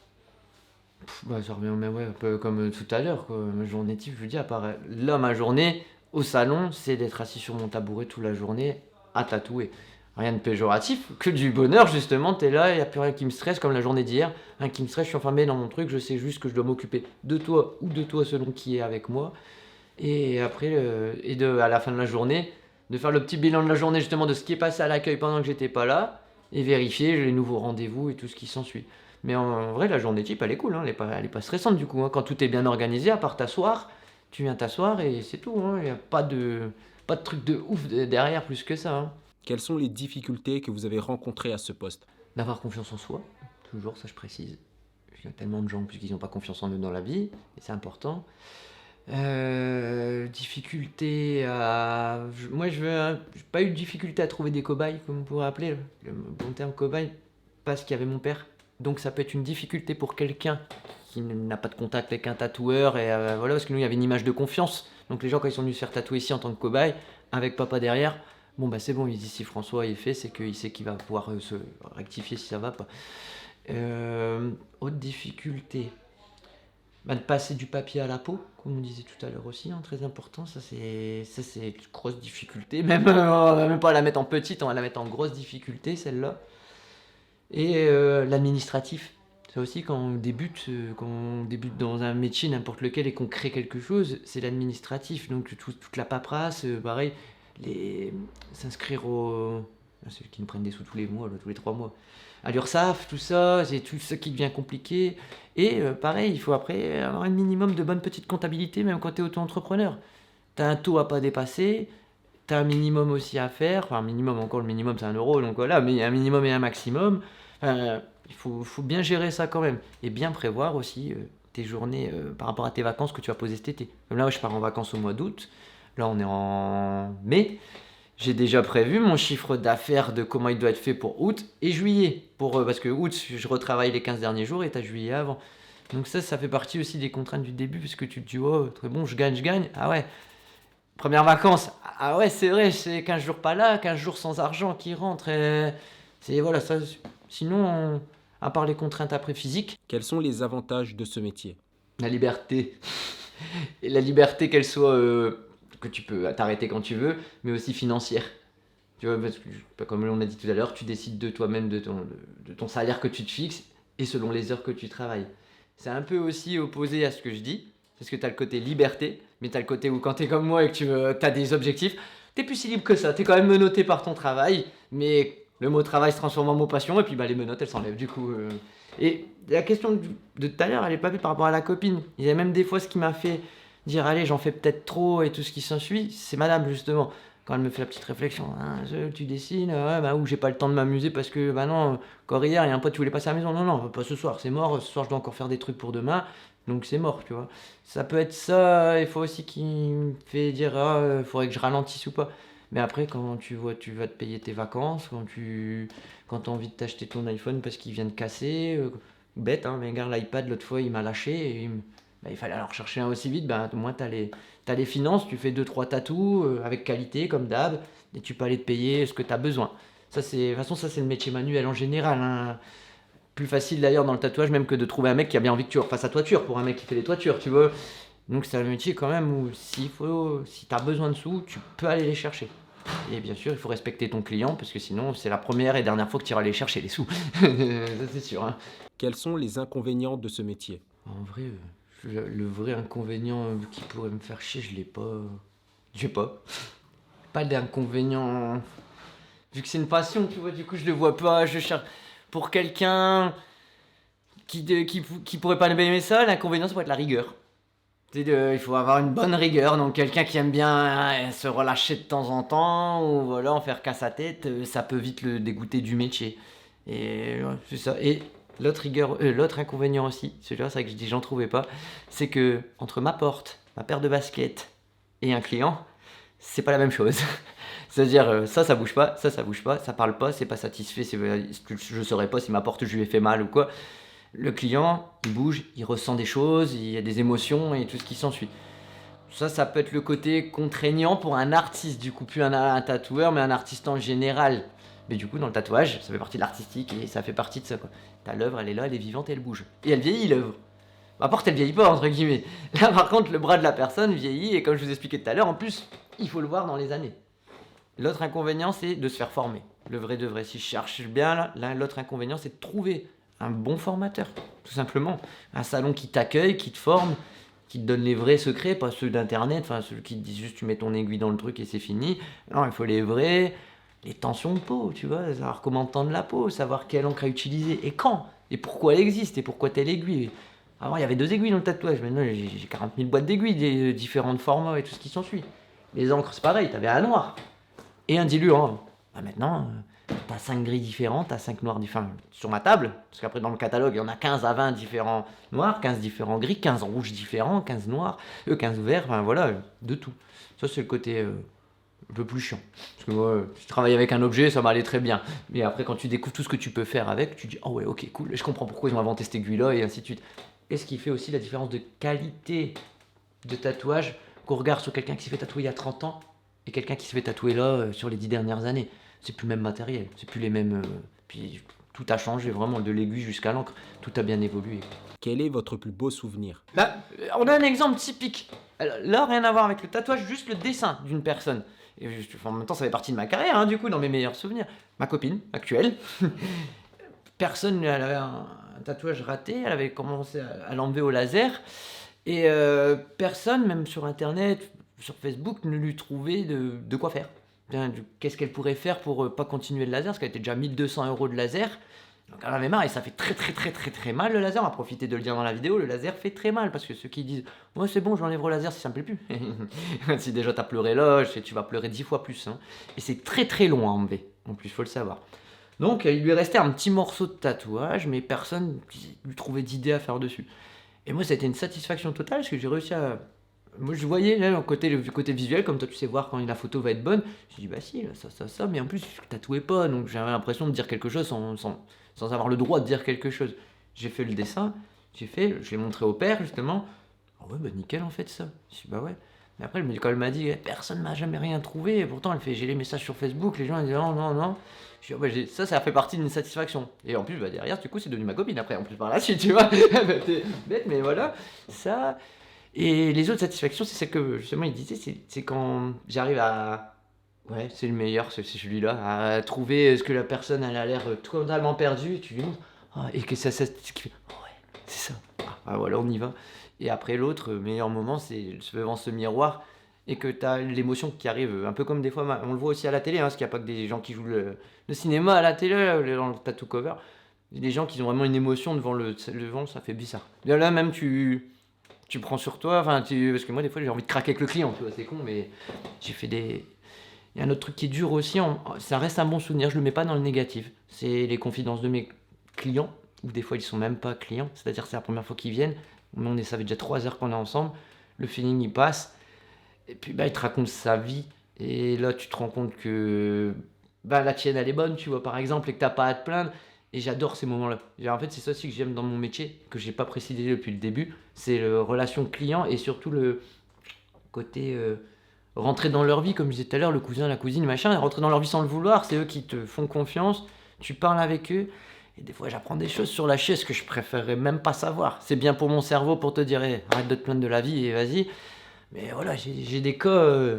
Bah, ça revient mais ouais, un peu comme tout à l'heure, quoi. Ma journée type, je vous dis, là, ma journée au salon, c'est d'être assis sur mon tabouret toute la journée à tatouer. Rien de péjoratif, que du bonheur, justement, t'es là, il n'y a plus rien qui me stresse, comme la journée d'hier. Rien qui me stresse, je suis enfermé dans mon truc, je sais juste que je dois m'occuper de toi ou de toi selon qui est avec moi. Et après, à la fin de la journée, de faire le petit bilan de la journée, justement, de ce qui est passé à l'accueil pendant que j'étais pas là. et vérifier les nouveaux rendez-vous et tout ce qui s'ensuit. Mais en vrai, la journée type, elle est cool, hein, elle est pas stressante du coup, hein. Quand tout est bien organisé, à part t'asseoir, tu viens t'asseoir et c'est tout, hein. Il n'y a pas de truc de ouf derrière plus que ça, hein. Quelles sont les difficultés que vous avez rencontrées à ce poste? D'avoir confiance en soi, toujours, ça je précise. Il y a tellement de gens puisqu'ils n'ont pas confiance en eux dans la vie, et c'est important. Difficulté à. Moi, j'ai pas eu de difficulté à trouver des cobayes, comme on pourrait appeler le bon terme cobaye, parce qu'il y avait mon père. Donc, ça peut être une difficulté pour quelqu'un qui n'a pas de contact avec un tatoueur, et voilà, parce que nous, il y avait une image de confiance. Donc, les gens, quand ils sont venus se faire tatouer ici en tant que cobaye, avec papa derrière, bon, bah c'est bon, ils disent si François il fait, c'est qu'il sait qu'il va pouvoir se rectifier si ça va pas. Autre difficulté. Bah, de passer du papier à la peau, comme on disait tout à l'heure aussi, hein, très important, ça c'est une grosse difficulté, même on va même pas la mettre en petite, on va la mettre en grosse difficulté celle-là. Et l'administratif, ça aussi quand on débute dans un métier n'importe lequel et qu'on crée quelque chose, c'est l'administratif, donc toute la paperasse, pareil, s'inscrire au... C'est eux qui nous prennent des sous tous les mois, là, tous les 3 mois. À l'URSSAF, tout ça, c'est tout ça qui devient compliqué. Et pareil, il faut après avoir un minimum de bonne petite comptabilité, même quand tu es auto-entrepreneur. Tu as un taux à pas dépasser, tu as un minimum aussi à faire. Enfin, un minimum, encore le minimum, c'est 1 euro, donc voilà, mais il y a un minimum et un maximum. Il faut bien gérer ça quand même. Et bien prévoir aussi tes journées par rapport à tes vacances que tu vas poser cet été. Comme là, je pars en vacances au mois d'août. Là, on est en mai. J'ai déjà prévu mon chiffre d'affaires de comment il doit être fait pour août et juillet. Parce que août, je retravaille les 15 derniers jours et t'as juillet avant. Donc ça fait partie aussi des contraintes du début parce que tu te dis, oh, très bon, je gagne. Ah ouais, première vacances. Ah ouais, c'est vrai, c'est 15 jours pas là, 15 jours sans argent qui rentrent. Voilà, ça. Sinon, à part les contraintes après physiques, Quels sont les avantages de ce métier? la liberté. Et la liberté qu'elle soit que tu peux t'arrêter quand tu veux, mais aussi financière. Tu vois, parce que, comme on a dit tout à l'heure, tu décides de toi-même de ton salaire que tu te fixes et selon les heures que tu travailles. C'est un peu aussi opposé à ce que je dis, parce que tu as le côté liberté, mais tu as le côté où quand tu es comme moi et que tu as des objectifs, tu es plus si libre que ça. Tu es quand même menotté par ton travail, mais le mot travail se transforme en mot passion et puis bah, les menottes elles s'enlèvent du coup. Et la question de tout à l'heure, elle est pas vue par rapport à la copine. Il y a même des fois ce qui m'a fait dire allez, j'en fais peut-être trop et tout ce qui s'ensuit, c'est madame justement. Quand elle me fait la petite réflexion, hein, tu dessines, ouais, bah, ou j'ai pas le temps de m'amuser parce que, bah non, encore hier, il y a un pote qui voulait passer à la maison. Non, non, pas ce soir, c'est mort. Ce soir, je dois encore faire des trucs pour demain. Donc c'est mort, tu vois. Ça peut être ça, il faut aussi qu'il me fait dire, ah, faudrait que je ralentisse ou pas. Mais après, quand tu vois, tu vas te payer tes vacances, quand tu as envie de t'acheter ton iPhone parce qu'il vient de casser, bête, hein, mais regarde l'iPad, l'autre fois, il m'a lâché et bah, il fallait alors chercher un aussi vite. Bah, au moins, t'as les finances, tu fais 2 3 tatous avec qualité, comme d'hab, et tu peux aller te payer ce que tu as besoin. Ça, de toute façon, ça, c'est le métier manuel en général, hein. Plus facile d'ailleurs dans le tatouage, même que de trouver un mec qui a bien envie que tu refasses sa toiture pour un mec qui fait des toitures, tu vois. Donc, c'est un métier quand même où si tu as besoin de sous, tu peux aller les chercher. Et bien sûr, il faut respecter ton client parce que sinon, c'est la première et dernière fois que tu iras aller chercher les sous. Ça, c'est sûr, hein. Quels sont les inconvénients de ce métier? En vrai, le vrai inconvénient qui pourrait me faire chier, je l'ai pas. J'ai pas. Pas d'inconvénient. Vu que c'est une passion, tu vois, du coup, je le vois pas. Je cherche. Pour quelqu'un qui pourrait pas aimer ça, l'inconvénient, ça pourrait être la rigueur. Il faut avoir une bonne rigueur, donc quelqu'un qui aime bien se relâcher de temps en temps, ou voilà, en faire qu'à sa tête, ça peut vite le dégoûter du métier. Et ouais, c'est ça. Et l'autre inconvénient aussi, celui-là, c'est vrai que je dis j'en trouvais pas, c'est que entre ma porte, ma paire de baskets et un client, c'est pas la même chose. C'est-à-dire, ça bouge pas, ça bouge pas, ça parle pas, c'est pas satisfait, je saurais pas si ma porte je lui ai fait mal ou quoi. Le client, il bouge, il ressent des choses, il y a des émotions et tout ce qui s'ensuit. Ça peut être le côté contraignant pour un artiste, du coup, plus un tatoueur, mais un artiste en général. Mais du coup, dans le tatouage, ça fait partie de l'artistique et ça fait partie de ça, quoi. T'as l'œuvre, elle est là, elle est vivante et elle bouge. Et elle vieillit, l'œuvre. Ma porte, elle vieillit pas, entre guillemets. Là, par contre, le bras de la personne vieillit et comme je vous expliquais tout à l'heure, en plus, il faut le voir dans les années. L'autre inconvénient, c'est de se faire former. Le vrai de vrai. Si je cherche bien, là, l'autre inconvénient, c'est de trouver un bon formateur, tout simplement. Un salon qui t'accueille, qui te forme, qui te donne les vrais secrets, pas ceux d'internet, enfin ceux qui te disent juste tu mets ton aiguille dans le truc et c'est fini. Non, il faut les vrais les tensions de peau, tu vois, savoir comment tendre la peau, savoir quelle encre à utiliser et quand, et pourquoi elle existe, et pourquoi telle aiguille. Avant, il y avait 2 aiguilles dans le tatouage, maintenant j'ai 40 000 boîtes d'aiguilles, des différents formats et tout ce qui s'ensuit. Les encres, c'est pareil, t'avais un noir et un diluant. Bah maintenant, t'as 5 grilles différentes, t'as 5 noirs différents sur ma table, parce qu'après dans le catalogue, il y en a 15 à 20 différents noirs, 15 différents gris, 15 rouges différents, 15 noirs, 15 verts, enfin voilà, de tout. Ça, c'est le côté un peu plus chiant. Parce que moi, je travaille avec un objet, ça m'allait très bien. Mais après, quand tu découvres tout ce que tu peux faire avec, tu dis, oh ouais, ok, cool, je comprends pourquoi ils ont inventé cette aiguille-là, et ainsi de suite. Et ce qui fait aussi la différence de qualité de tatouage qu'on regarde sur quelqu'un qui s'est fait tatouer il y a 30 ans et quelqu'un qui se fait tatouer là sur les 10 dernières années. C'est plus le même matériel, c'est plus les mêmes. Puis tout a changé, vraiment, de l'aiguille jusqu'à l'encre, tout a bien évolué. Quel est votre plus beau souvenir? Là, on a un exemple typique. Alors, là, rien à voir avec le tatouage, juste le dessin d'une personne. Et en même temps, ça fait partie de ma carrière, hein, du coup, dans mes meilleurs souvenirs. Ma copine actuelle, personne, elle avait un tatouage raté, elle avait commencé à l'enlever au laser, et personne, même sur internet, sur Facebook, ne lui trouvait de quoi faire. Qu'est-ce qu'elle pourrait faire pour pas continuer le laser, parce qu'elle était déjà 1 200 € de laser. Donc elle avait marre, et ça fait très très très très très mal le laser. On va profiter de le dire dans la vidéo, le laser fait très mal, parce que ceux qui disent ouais c'est bon, je l'enlèverai au laser si ça me plaît plus. Si déjà t'as pleuré là, tu vas pleurer 10 fois plus, hein. Et c'est très très long à enlever, en plus faut le savoir. Donc il lui restait un petit morceau de tatouage, mais personne lui trouvait d'idée à faire dessus. Et moi ça a été une satisfaction totale, parce que j'ai réussi à... Moi je voyais là, le côté visuel, comme toi tu sais voir quand la photo va être bonne. Je dis bah si, là, ça, mais en plus je tatouais pas, donc j'avais l'impression de dire quelque chose sans avoir le droit de dire quelque chose. J'ai fait le dessin, je l'ai montré au père justement. Ah ouais bah nickel en fait ça. Je dis bah ouais. Mais après quand elle m'a dit personne m'a jamais rien trouvé, et pourtant elle fait j'ai les messages sur Facebook, les gens ils disent non non non. Je dis ah bah, ça fait partie d'une satisfaction. Et en plus bah derrière du coup c'est devenu ma copine après en plus par la suite tu vois. Bah, t'es bête mais voilà ça. Et les autres satisfactions, c'est celle que justement il disait, c'est quand j'arrive à... Ouais, c'est le meilleur, c'est celui-là, à trouver ce que la personne elle a l'air totalement perdue, et tu lui montres, ah, et que ça qui fait, oh ouais, c'est ça. Ah, voilà, on y va. Et après l'autre meilleur moment, c'est devant ce miroir, et que tu as l'émotion qui arrive, un peu comme des fois, on le voit aussi à la télé, hein, parce qu'il n'y a pas que des gens qui jouent le cinéma à la télé, dans le tattoo cover, il y a des gens qui ont vraiment une émotion devant, ça fait bizarre. Et là même tu prends sur toi, enfin, parce que moi des fois j'ai envie de craquer avec le client, tu vois, c'est con, mais j'ai fait des... Il y a un autre truc qui est dur aussi, ça reste un bon souvenir, je le mets pas dans le négatif, c'est les confidences de mes clients, ou des fois ils sont même pas clients, c'est-à-dire c'est la première fois qu'ils viennent, ça fait déjà 3 heures qu'on est ensemble, le feeling il passe, et puis bah il te raconte sa vie, et là tu te rends compte que bah la tienne elle est bonne, tu vois, par exemple, et que t'as pas à te plaindre. Et j'adore ces moments-là. En fait, c'est ça aussi que j'aime dans mon métier, que j'ai pas précisé depuis le début. C'est la relation client, et surtout le côté rentrer dans leur vie, comme je disais tout à l'heure, le cousin, la cousine, machin, rentrer dans leur vie sans le vouloir. C'est eux qui te font confiance, tu parles avec eux. Et des fois, j'apprends des choses sur la chaise que je préférerais même pas savoir. C'est bien pour mon cerveau pour te dire, hey, arrête de te plaindre de la vie et vas-y. Mais voilà, j'ai des cas,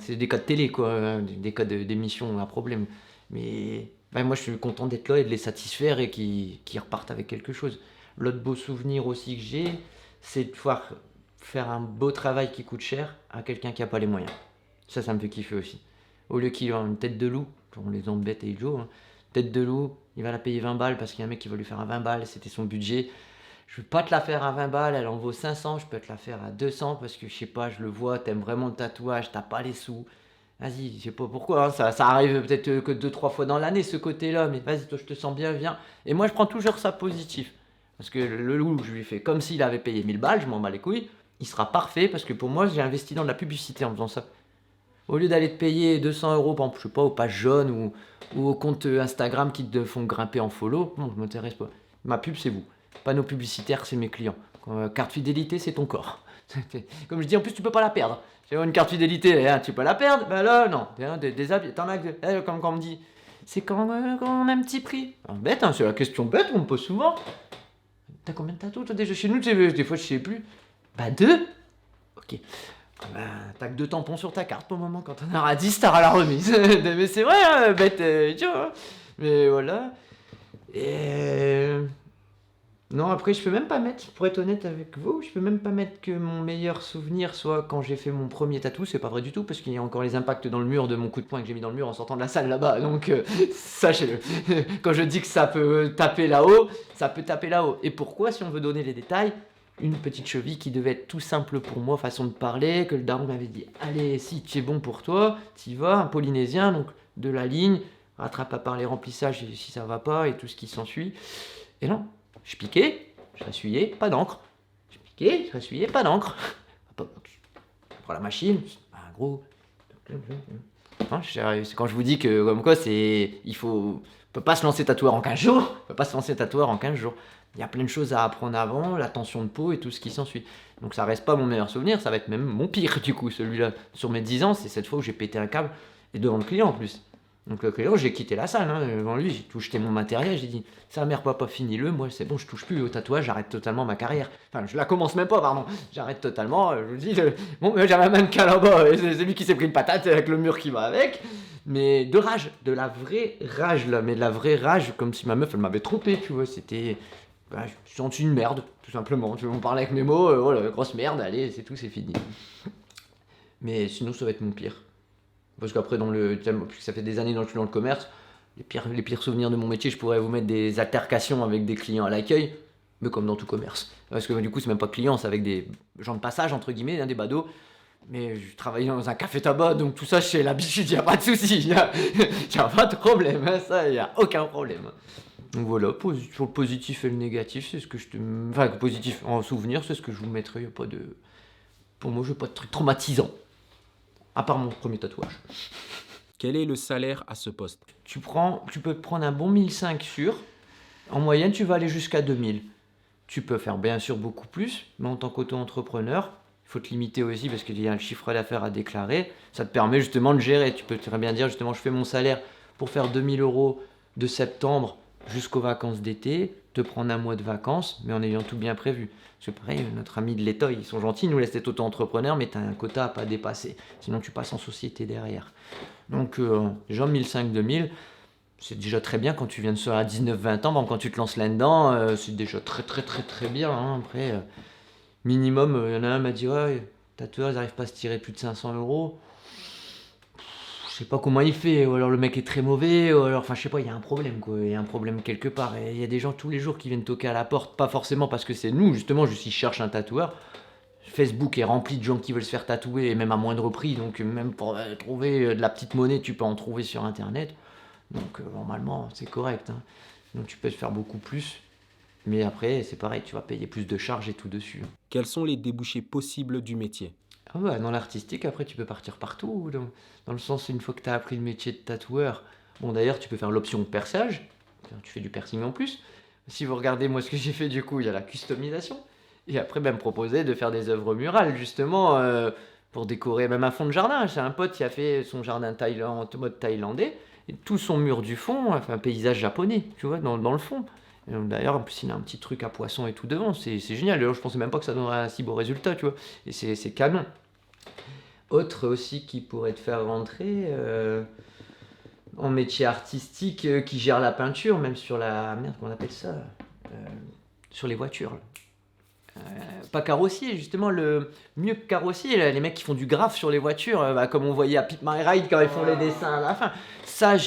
c'est des cas de télé, quoi, hein, des cas d'émission à problème. Mais ben, moi, je suis content d'être là et de les satisfaire et qu'ils repartent avec quelque chose. L'autre beau souvenir aussi que j'ai, c'est de pouvoir faire un beau travail qui coûte cher à quelqu'un qui n'a pas les moyens. Ça me fait kiffer aussi. Au lieu qu'il ait une tête de loup, on les embête et Joe, hein, tête de loup, il va la payer 20 balles parce qu'il y a un mec qui va lui faire un 20 balles, c'était son budget. Je vais pas te la faire à 20 balles, elle en vaut 500, je peux te la faire à 200 parce que je sais pas, je le vois, t'aimes vraiment le tatouage, t'as pas les sous. Vas-y, je sais pas pourquoi, hein, ça arrive peut-être que 2 3 fois dans l'année ce côté-là, mais vas-y, toi je te sens bien, viens. Et moi je prends toujours ça positif. Parce que le loup, je lui fais comme s'il avait payé 1000 balles, je m'en bats les couilles. Il sera parfait parce que pour moi j'ai investi dans de la publicité en faisant ça. Au lieu d'aller te payer 200 €, par exemple, je sais pas, aux pages jaunes ou aux comptes Instagram qui te font grimper en follow, non, je m'intéresse pas. Ma pub, c'est vous. Panneau publicitaire, c'est mes clients. Carte fidélité, c'est ton corps. Comme je dis, en plus, tu peux pas la perdre. Tu as une carte fidélité, hein, tu peux la perdre. Ben là, non. Des habits, t'en as que. Comme quand on me dit, c'est quand on a un petit prix. Ah, bête, hein, c'est la question bête, on me pose souvent. T'as combien de tatous, toi, déjà chez nous? Des fois, je sais plus. Bah, 2. Ok. Bah, t'as que 2 tampons sur ta carte pour le moment. Quand t'en auras 10, t'auras la remise. Mais c'est vrai, hein, bête, tu vois. Mais voilà. Et. Non, après, je peux même pas mettre, pour être honnête avec vous, je peux même pas mettre que mon meilleur souvenir soit quand j'ai fait mon premier tatou. C'est pas vrai du tout, parce qu'il y a encore les impacts dans le mur de mon coup de poing que j'ai mis dans le mur en sortant de la salle là-bas. Donc, sachez-le. Quand je dis que ça peut taper là-haut, ça peut taper là-haut. Et pourquoi, si on veut donner les détails, une petite cheville qui devait être tout simple pour moi, façon de parler, que le daron m'avait dit, allez, si tu es bon pour toi, t'y vas, un polynésien, donc de la ligne, rattrape à part les remplissages si ça va pas et tout ce qui s'ensuit. Et non, je piquais, je ressuyais, pas d'encre. Je piquais, je ressuyais, pas d'encre. Hop, hop, je prends la machine, un gros. Hein, c'est quand je vous dis que, comme quoi, on peut pas se lancer tatoueur en 15 jours. On peut pas se lancer tatoueur en 15 jours. Il y a plein de choses à apprendre avant, la tension de peau et tout ce qui s'ensuit. Donc ça reste pas mon meilleur souvenir, ça va être même mon pire du coup, celui-là. Sur mes 10 ans, c'est cette fois où j'ai pété un câble, et devant le client en plus. Donc le client, j'ai quitté la salle, hein. Devant lui, j'ai tout jeté mon matériel, j'ai dit, ça mère papa, finis-le, moi c'est bon, je touche plus au tatouage, j'arrête totalement ma carrière. Enfin, je la commence même pas, pardon, j'arrête totalement, je vous dis, bon, j'avais un mannequin là-bas, et c'est lui qui s'est pris une patate avec le mur qui va avec. Mais de rage, de la vraie rage là, mais de la vraie rage, comme si ma meuf elle m'avait trompé, tu vois, c'était. Bah, je me suis senti une merde, tout simplement. Tu veux, on parlait avec mes mots, voilà, grosse merde, allez, c'est tout, c'est fini. Mais sinon, ça va être mon pire. Parce qu'après, puisque ça fait des années que je suis dans le commerce, les pires souvenirs de mon métier, je pourrais vous mettre des altercations avec des clients à l'accueil, mais comme dans tout commerce. Parce que du coup, c'est même pas clients, c'est avec des gens de passage, entre guillemets, hein, des badauds. Mais je travaillais dans un café tabac, donc tout ça, j'ai l'habitude, y a pas de souci, y a pas de problème, hein, ça, y a aucun problème. Donc voilà, sur le positif et le négatif, c'est ce que je te. Enfin, le positif en souvenir, c'est ce que je vous mettrai. Y a pas de. Pour moi, j'ai pas de truc traumatisant. À part mon premier tatouage. Quel est le salaire à ce poste? Tu peux te prendre un bon 1005 sur. En moyenne, tu vas aller jusqu'à 2000. Tu peux faire bien sûr beaucoup plus, mais en tant qu'auto-entrepreneur, il faut te limiter aussi parce qu'il y a un chiffre d'affaires à déclarer. Ça te permet justement de gérer. Tu peux très bien dire justement, je fais mon salaire pour faire 2000 € de septembre jusqu'aux vacances d'été, te prendre un mois de vacances, mais en ayant tout bien prévu. Parce que pareil, notre ami de l'État, ils sont gentils, ils nous laissent être auto-entrepreneurs, mais tu as un quota à pas dépasser. Sinon, tu passes en société derrière. Donc, déjà 1005-2000, c'est déjà très bien quand tu viens de se à 19-20 ans. Bon, quand tu te lances là-dedans, c'est déjà très très très très bien, hein. Après, minimum, il y en a un m'a dit, ouais, tatoueur, ils n'arrivent pas à se tirer plus de 500 €. Je sais pas comment il fait, ou alors le mec est très mauvais, ou alors, enfin, je sais pas, il y a un problème, quoi. Il y a un problème quelque part. Et il y a des gens tous les jours qui viennent toquer à la porte, pas forcément parce que c'est nous, justement, juste ils cherchent un tatoueur. Facebook est rempli de gens qui veulent se faire tatouer, et même à moindre prix, donc même pour trouver de la petite monnaie, tu peux en trouver sur Internet. Donc normalement, c'est correct, hein. Donc tu peux te faire beaucoup plus, mais après, c'est pareil, tu vas payer plus de charges et tout dessus. Quels sont les débouchés possibles du métier? Ah ouais, dans l'artistique, après, tu peux partir partout. Dans le sens, une fois que tu as appris le métier de tatoueur, bon, d'ailleurs, tu peux faire l'option perçage. Tu fais du piercing en plus. Si vous regardez, moi, ce que j'ai fait, du coup, il y a la customisation. Et après, ben, me proposer de faire des œuvres murales, justement, pour décorer même un fond de jardin. J'ai un pote qui a fait son jardin mode thaïlandais. Et tout son mur du fond, enfin, un paysage japonais, tu vois, dans le fond. Et donc, d'ailleurs, en plus, il a un petit truc à poisson et tout devant. C'est génial. D'ailleurs, je pensais même pas que ça donnerait un si beau résultat, tu vois. Et c'est canon. Autre aussi qui pourrait te faire rentrer en métier artistique, qui gère la peinture, même sur la. Merde, comment on appelle ça sur les voitures. Pas carrossier, justement, le mieux que carrossier, là, les mecs qui font du graphe sur les voitures, bah, comme on voyait à Pit My Ride quand ils font les dessins à la fin. Ça,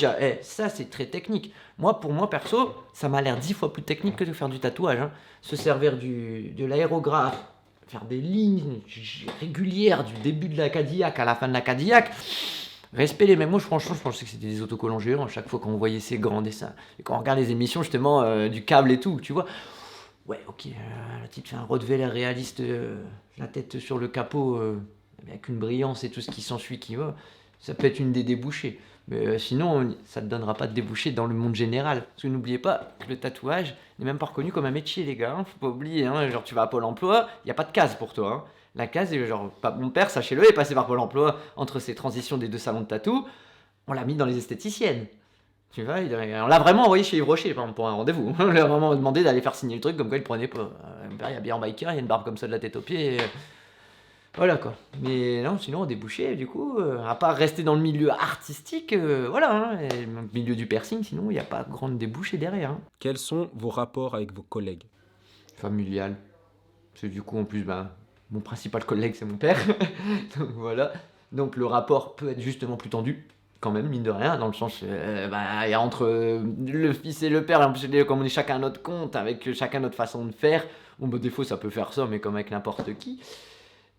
ça c'est très technique. Moi, pour moi, perso, ça m'a l'air 10 fois plus technique que de faire du tatouage, hein. Se servir de l'aérographe, faire des lignes régulières du début de la Cadillac à la fin de la Cadillac. Respect les mêmes mots, franchement, je pensais que c'était des autocollants géants à chaque fois qu'on voyait ces grands dessins. Et quand on regarde les émissions, justement, du câble et tout, tu vois. Ouais, ok, la petite fait un Rottweiler réaliste, la tête sur le capot, avec une brillance et tout ce qui s'ensuit qui va. Ça peut être une des débouchés. Mais sinon, ça ne te donnera pas de débouchés dans le monde général. Parce que n'oubliez pas que le tatouage n'est même pas reconnu comme un métier, les gars, hein. Faut pas oublier, hein. Genre, tu vas à Pôle emploi, il n'y a pas de case pour toi, hein. La case, genre, mon père, sachez-le, est passé par Pôle emploi entre ses transitions des 2 salons de tatou. On l'a mis dans les esthéticiennes. Tu vois, on l'a vraiment envoyé chez Yves Rocher pour un rendez-vous. On lui a vraiment demandé d'aller faire signer le truc, comme quoi il prenait pas. Mon père, il a bien en biker, il y a une barbe comme ça de la tête aux pieds. Voilà quoi. Mais non, sinon, au débouché, du coup, à part rester dans le milieu artistique, voilà, hein, et le milieu du piercing, sinon, il n'y a pas grande débouchée derrière, hein. Quels sont vos rapports avec vos collègues? familial. Parce que du coup, en plus, ben, mon principal collègue, c'est mon père. Donc voilà. Donc le rapport peut être justement plus tendu, quand même, mine de rien, dans le sens, bah, il y a entre le fils et le père, en plus, comme on est chacun à notre compte, avec chacun notre façon de faire, bon, bah, des fois ça peut faire ça, mais comme avec n'importe qui.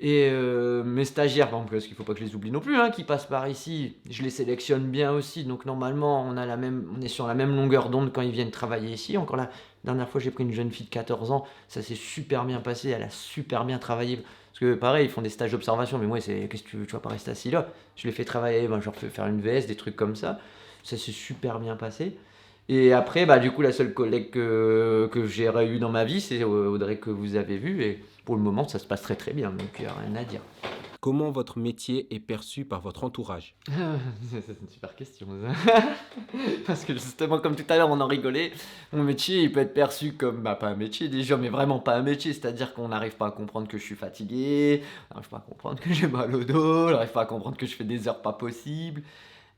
Et mes stagiaires, par exemple, parce qu'il faut pas que je les oublie non plus, hein, qui passent par ici, je les sélectionne bien aussi. Donc normalement, on est sur la même longueur d'onde quand ils viennent travailler ici. Encore la dernière fois, j'ai pris une jeune fille de 14 ans, ça s'est super bien passé, elle a super bien travaillé. Parce que pareil, ils font des stages d'observation, mais moi, qu'est-ce que tu vas pas rester assis là? Je les fais travailler, ben, je leur fais faire une VS, des trucs comme ça. Ça s'est super bien passé. Et après, bah, du coup, la seule collègue que j'ai eu dans ma vie, c'est Audrey que vous avez vue. Et pour le moment, ça se passe très très bien, donc il n'y a rien à dire. Comment votre métier est perçu par votre entourage? C'est une super question, ça. Parce que justement, comme tout à l'heure, on en rigolait, mon métier, il peut être perçu comme, bah, pas un métier déjà, mais vraiment pas un métier. C'est-à-dire qu'on n'arrive pas à comprendre que je suis fatigué, on n'arrive pas à comprendre que j'ai mal au dos, on n'arrive pas à comprendre que je fais des heures pas possibles.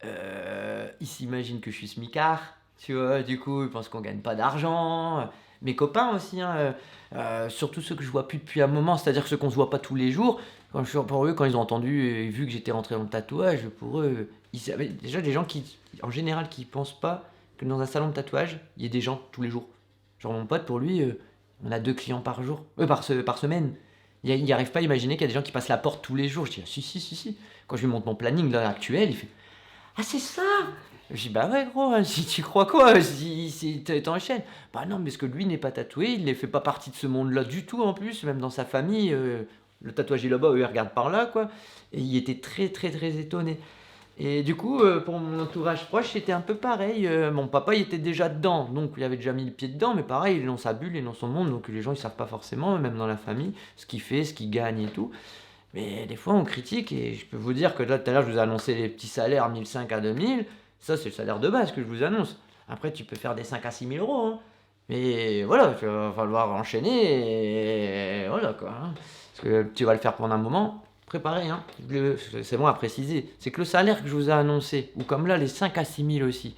Ils s'imaginent que je suis smicard, tu vois, du coup, ils pensent qu'on gagne pas d'argent. Mes copains aussi, hein, surtout ceux que je vois plus depuis un moment, c'est-à-dire ceux qu'on se voit pas tous les jours. Pour eux, quand ils ont entendu et vu que j'étais rentré dans le tatouage, pour eux, ils savaient déjà des gens qui, en général, qui pensent pas que dans un salon de tatouage, il y ait des gens tous les jours. Genre mon pote, pour lui, on a 2 clients par jour, par semaine. Il n'y arrive pas à imaginer qu'il y a des gens qui passent la porte tous les jours. Je dis, ah, si, si, si, si. Quand je lui montre mon planning là, actuel, il fait, ah, c'est ça! Je dis, bah ouais, gros, hein, si tu crois quoi, si t'enchaînes. Bah non, mais parce que lui n'est pas tatoué, il ne fait pas partie de ce monde-là du tout en plus, même dans sa famille. Le tatouage est là-bas, eux, ils regardent par là, quoi. Et il était très, très, très étonné. Et du coup, pour mon entourage proche, c'était un peu pareil. Mon papa, il était déjà dedans, donc il avait déjà mis le pied dedans, mais pareil, il est dans sa bulle, il est dans son monde, donc les gens, ils savent pas forcément, même dans la famille, ce qu'il fait, ce qu'il gagne et tout. Mais des fois, on critique et je peux vous dire que là, tout à l'heure, je vous ai annoncé les petits salaires 1 500 à 2 000. Ça, c'est le salaire de base que je vous annonce. Après, tu peux faire des 5 à 6 000 euros, hein. Mais voilà, il va falloir enchaîner et voilà quoi, hein. Parce que tu vas le faire pendant un moment. Préparez, hein. C'est bon à préciser. C'est que le salaire que je vous ai annoncé, ou comme là, les 5 à 6 000 aussi,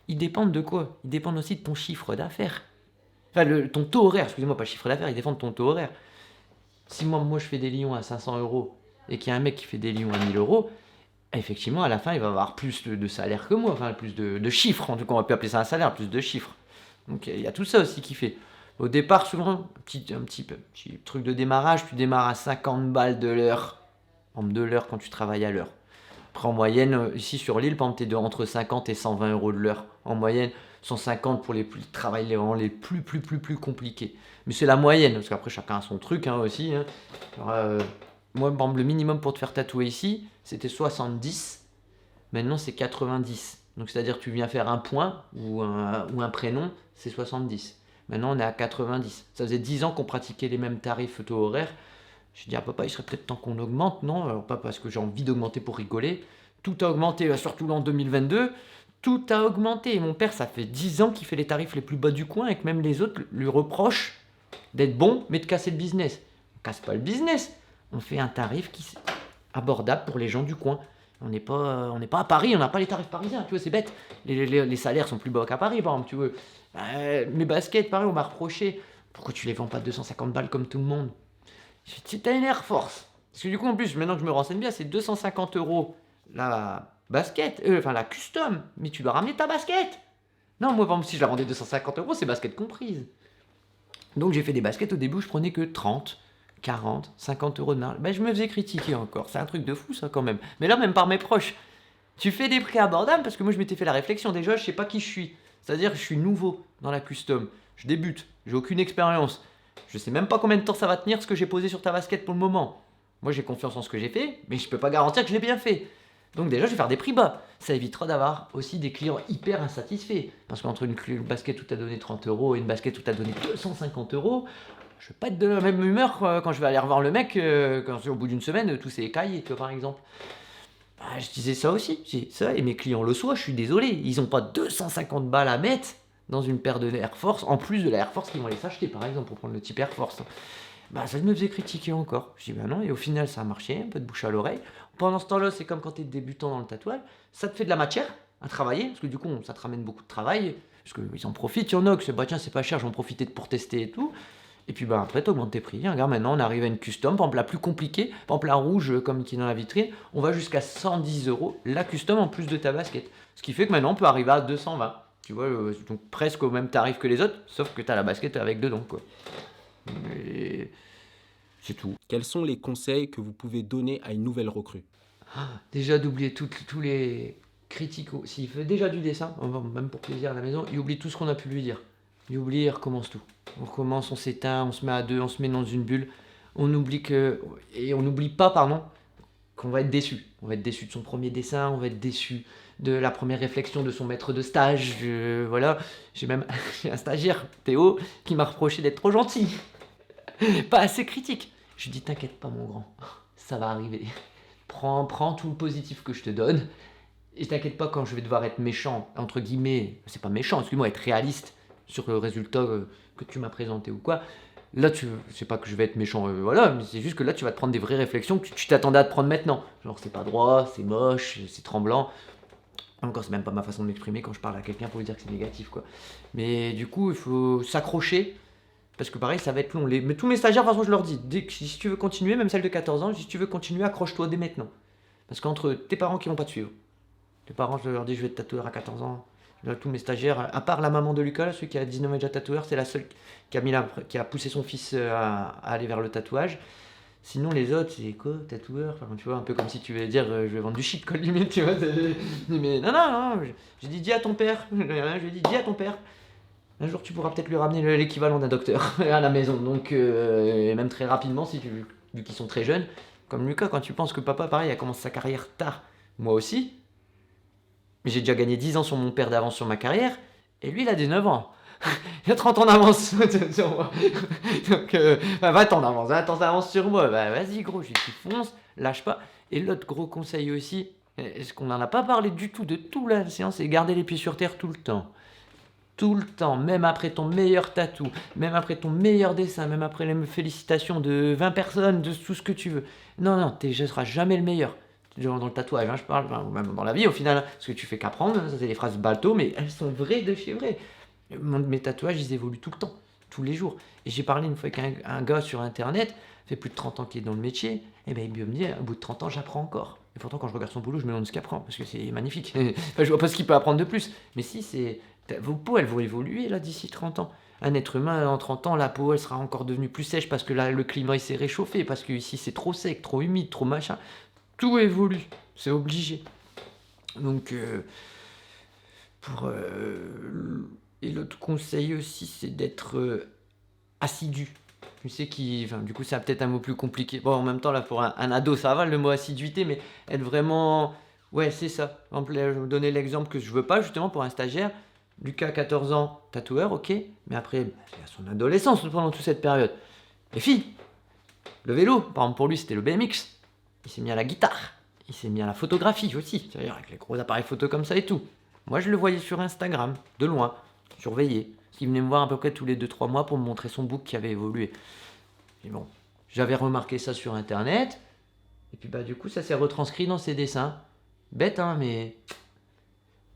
ils dépendent de quoi? Ils dépendent aussi de ton chiffre d'affaires. Enfin, ton taux horaire, excusez-moi, pas chiffre d'affaires, ils dépendent de ton taux horaire. Si moi je fais des lions à 500 euros et qu'il y a un mec qui fait des lions à 1 000 euros, effectivement, à la fin, il va avoir plus de salaire que moi, enfin plus de chiffres, en tout cas, on va plus appeler ça un salaire, plus de chiffres. Donc il y a tout ça aussi qui fait. Au départ, souvent, un petit truc de démarrage, tu démarres à 50 balles de l'heure, en de l'heure quand tu travailles à l'heure. Après, en moyenne, ici sur l'île, par exemple, tu es entre 50 et 120 euros de l'heure. En moyenne, 150 pour les travails vraiment les plus compliqués. Mais c'est la moyenne, parce qu'après, chacun a son truc, hein, aussi, hein. Alors, moi, par exemple, le minimum pour te faire tatouer ici, c'était 70. Maintenant, c'est 90. Donc, c'est-à-dire que tu viens faire un point ou un prénom, c'est 70. Maintenant, on est à 90. Ça faisait 10 ans qu'on pratiquait les mêmes tarifs taux horaires. Je dis à papa, il serait peut-être temps qu'on augmente, non? Alors, pas parce que j'ai envie d'augmenter pour rigoler. Tout a augmenté, surtout en 2022. Tout a augmenté. Et mon père, ça fait 10 ans qu'il fait les tarifs les plus bas du coin et que même les autres lui reprochent d'être bon, mais de casser le business. On casse pas le business. On fait un tarif qui est abordable pour les gens du coin. On n'est pas à Paris, on n'a pas les tarifs parisiens, tu vois, c'est bête. Les salaires sont plus bas qu'à Paris, par exemple, tu vois. Mes baskets, pareil, on m'a reproché. Pourquoi tu les vends pas 250 balles comme tout le monde? Si t'as une Air Force. Parce que du coup, en plus, maintenant que je me renseigne bien, c'est 250 euros la basket, enfin la custom. Mais tu dois ramener ta basket. Non, moi, par exemple, si je la vendais 250 euros, c'est basket comprise. Donc j'ai fait des baskets au début où je prenais que 30, 40, 50 euros de marge. Ben, je me faisais critiquer encore. C'est un truc de fou, ça, quand même. Mais là, même par mes proches. Tu fais des prix abordables parce que moi, je m'étais fait la réflexion. Déjà, je sais pas qui je suis. C'est-à-dire que je suis nouveau dans la custom. Je débute. J'ai aucune expérience. Je sais même pas combien de temps ça va tenir ce que j'ai posé sur ta basket pour le moment. Moi, j'ai confiance en ce que j'ai fait, mais je peux pas garantir que je l'ai bien fait. Donc déjà, je vais faire des prix bas. Ça évitera d'avoir aussi des clients hyper insatisfaits. Parce qu'entre une basket où tu as donné 30 euros et une basket où tu as donné 250 euros, je vais pas être de la même humeur quand je vais aller revoir le mec, quand au bout d'une semaine, tout s'est écaillé, tu vois, par exemple. Bah, je disais ça aussi. Je dis ça, et mes clients le soient, je suis désolé. Ils ont pas 250 balles à mettre dans une paire de Air Force, en plus de la Air Force qu'ils vont aller s'acheter, par exemple, pour prendre le type Air Force. Bah, ça me faisait critiquer encore. Je dis, bah non, et au final, ça a marché, un peu de bouche à l'oreille. Pendant ce temps-là, c'est comme quand tu es débutant dans le tatouage, ça te fait de la matière à travailler, parce que du coup, ça te ramène beaucoup de travail, parce qu'ils en profitent, il y en a que c'est, bah tiens, c'est pas cher, j'en profitais pour tester et tout. Et puis bah, après, tu augmentes tes prix. Regarde, maintenant, on arrive à une custom, par exemple la plus compliquée, par exemple la rouge, comme qui est dans la vitrine, on va jusqu'à 110 euros la custom en plus de ta basket. Ce qui fait que maintenant, on peut arriver à 220. Tu vois, donc presque au même tarif que les autres, sauf que tu as la basket avec dedans, quoi. Et c'est tout. Quels sont les conseils que vous pouvez donner à une nouvelle recrue? Déjà d'oublier tous les critiques. S'il fait déjà du dessin, même pour plaisir à la maison, il oublie tout ce qu'on a pu lui dire. Il oublie, il recommence tout. On recommence, on s'éteint, on se met à deux, on se met dans une bulle. On oublie que. Et on n'oublie pas, pardon, qu'on va être déçu. On va être déçu de son premier dessin, on va être déçu de la première réflexion de son maître de stage. Voilà, j'ai même j'ai un stagiaire, Théo, qui m'a reproché d'être trop gentil, pas assez critique. Je lui dis, t'inquiète pas, mon grand, ça va arriver. Prends tout le positif que je te donne. Et t'inquiète pas quand je vais devoir être méchant, entre guillemets, c'est pas méchant, excuse-moi, être réaliste sur le résultat que tu m'as présenté ou quoi. Là, c'est pas que je vais être méchant, voilà, mais c'est juste que là, tu vas te prendre des vraies réflexions que tu t'attendais à te prendre maintenant. Genre, c'est pas droit, c'est moche, c'est tremblant. Encore, c'est même pas ma façon de m'exprimer quand je parle à quelqu'un pour lui dire que c'est négatif, quoi. Mais du coup, il faut s'accrocher, parce que pareil, ça va être long. Mais tous mes stagiaires, de toute façon, je leur dis, si tu veux continuer, même celle de 14 ans, si tu veux continuer, accroche-toi dès maintenant. Parce qu'entre tes parents qui vont pas te suivre, les parents, je leur dis, je vais être tatoueur à 14 ans. Là, tous mes stagiaires, à part la maman de Lucas, celui qui a 19 ans déjà tatoueur, c'est la seule qui a poussé son fils à aller vers le tatouage. Sinon, les autres, c'est quoi, tatoueur? Enfin, tu vois, un peu comme si tu veux dire, je vais vendre du shit, quoi, limite, tu vois. Mais non, non, non, j'ai dit, dis à ton père. Je lui ai dit, dis à ton père. Un jour, tu pourras peut-être lui ramener l'équivalent d'un docteur à la maison. Donc, et même très rapidement, vu qu'ils sont très jeunes. Comme Lucas, quand tu penses que papa, pareil, a commencé sa carrière tard. Moi aussi. Mais j'ai déjà gagné 10 ans sur mon père d'avance sur ma carrière. Et lui, il a 19 ans. Il a 30 ans d'avance sur moi. Donc, 20 ans d'avance, 20 ans d'avance sur moi. Bah, vas-y, gros, je dis fonce, lâche pas. Et l'autre gros conseil aussi, est-ce qu'on n'en a pas parlé du tout de toute la séance, c'est garder les pieds sur terre tout le temps. Tout le temps, même après ton meilleur tatou, même après ton meilleur dessin, même après les félicitations de 20 personnes, de tout ce que tu veux. Non, non, tu ne seras jamais le meilleur. Dans le tatouage, hein, je parle, enfin, même dans la vie au final, parce que tu fais qu'apprendre, ça c'est des phrases bateau, mais elles sont vraies de chez vrai. Mes tatouages, ils évoluent tout le temps, tous les jours. Et j'ai parlé une fois avec un gars sur internet, fait plus de 30 ans qu'il est dans le métier, et ben il me dit, au bout de 30 ans, j'apprends encore. Et pourtant, quand je regarde son boulot, je me demande ce qu'il apprend, parce que c'est magnifique. Enfin, je vois pas ce qu'il peut apprendre de plus. Mais si, vos peaux, elles vont évoluer là d'ici 30 ans. Un être humain, en 30 ans, la peau, elle sera encore devenue plus sèche parce que là, le climat, il s'est réchauffé, parce que ici, c'est trop sec, trop humide, trop machin. Tout évolue, c'est obligé. Donc, et l'autre conseil aussi, c'est d'être assidu. Tu sais enfin, du coup, c'est peut-être un mot plus compliqué. Bon, en même temps, là, pour un ado, ça va le mot assiduité, mais être vraiment. Ouais, c'est ça. Par exemple, là, je vais vous donner l'exemple que je veux pas, justement, pour un stagiaire. Lucas, 14 ans, tatoueur, ok, mais après, il a son adolescence pendant toute cette période. Les filles, le vélo, par exemple, pour lui, c'était le BMX. Il s'est mis à la guitare. Il s'est mis à la photographie aussi, c'est-à-dire avec les gros appareils photo comme ça et tout. Moi, je le voyais sur Instagram, de loin, surveillé. Il venait me voir à peu près tous les 2-3 mois pour me montrer son book qui avait évolué. Et bon, j'avais remarqué ça sur Internet. Et puis bah du coup, ça s'est retranscrit dans ses dessins. Bête, hein, mais...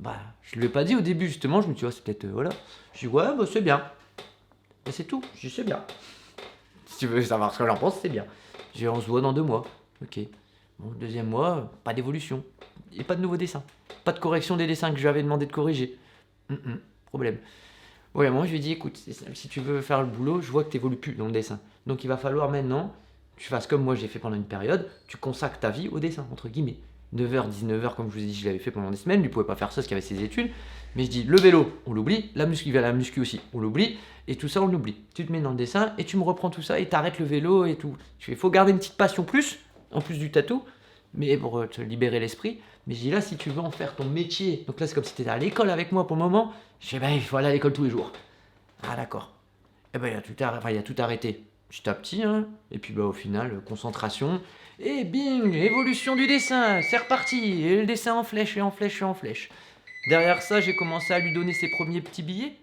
Bah, je ne lui ai pas dit au début, justement. Je me suis dit, ouais, c'est peut-être... voilà. Je dis, ouais, bah c'est bien. Et c'est tout. Je dis, c'est bien. Si tu veux savoir ce que j'en pense, c'est bien. Je dis, on se voit dans 2 mois. Ok. Bon, deuxième mois, pas d'évolution. Et pas de nouveaux dessins. Pas de correction des dessins que je lui avais demandé de corriger. Problème. Ouais, moi je lui ai dit, écoute, si tu veux faire le boulot, je vois que tu n'évolues plus dans le dessin. Donc il va falloir maintenant, tu fasses comme moi j'ai fait pendant une période, tu consacres ta vie au dessin, entre guillemets. 9h, 19h, comme je vous ai dit, je l'avais fait pendant des semaines, lui ne pouvait pas faire ça parce qu'il avait ses études. Mais je dis, le vélo, on l'oublie, la muscu aussi, on l'oublie, et tout ça, on l'oublie. Tu te mets dans le dessin et tu me reprends tout ça et t'arrêtes le vélo et tout. Il faut garder une petite passion en plus du tatou, mais pour te libérer l'esprit. Mais je dis là, si tu veux en faire ton métier, donc là c'est comme si tu étais à l'école avec moi pour le moment, je dis ben il faut aller à l'école tous les jours. Ah d'accord. Et ben il y a tout arrêté, petit à petit, hein. Et puis bah au final, concentration, et bing, évolution du dessin, c'est reparti, et le dessin en flèche, et en flèche, et en flèche. Derrière ça, j'ai commencé à lui donner ses premiers petits billets.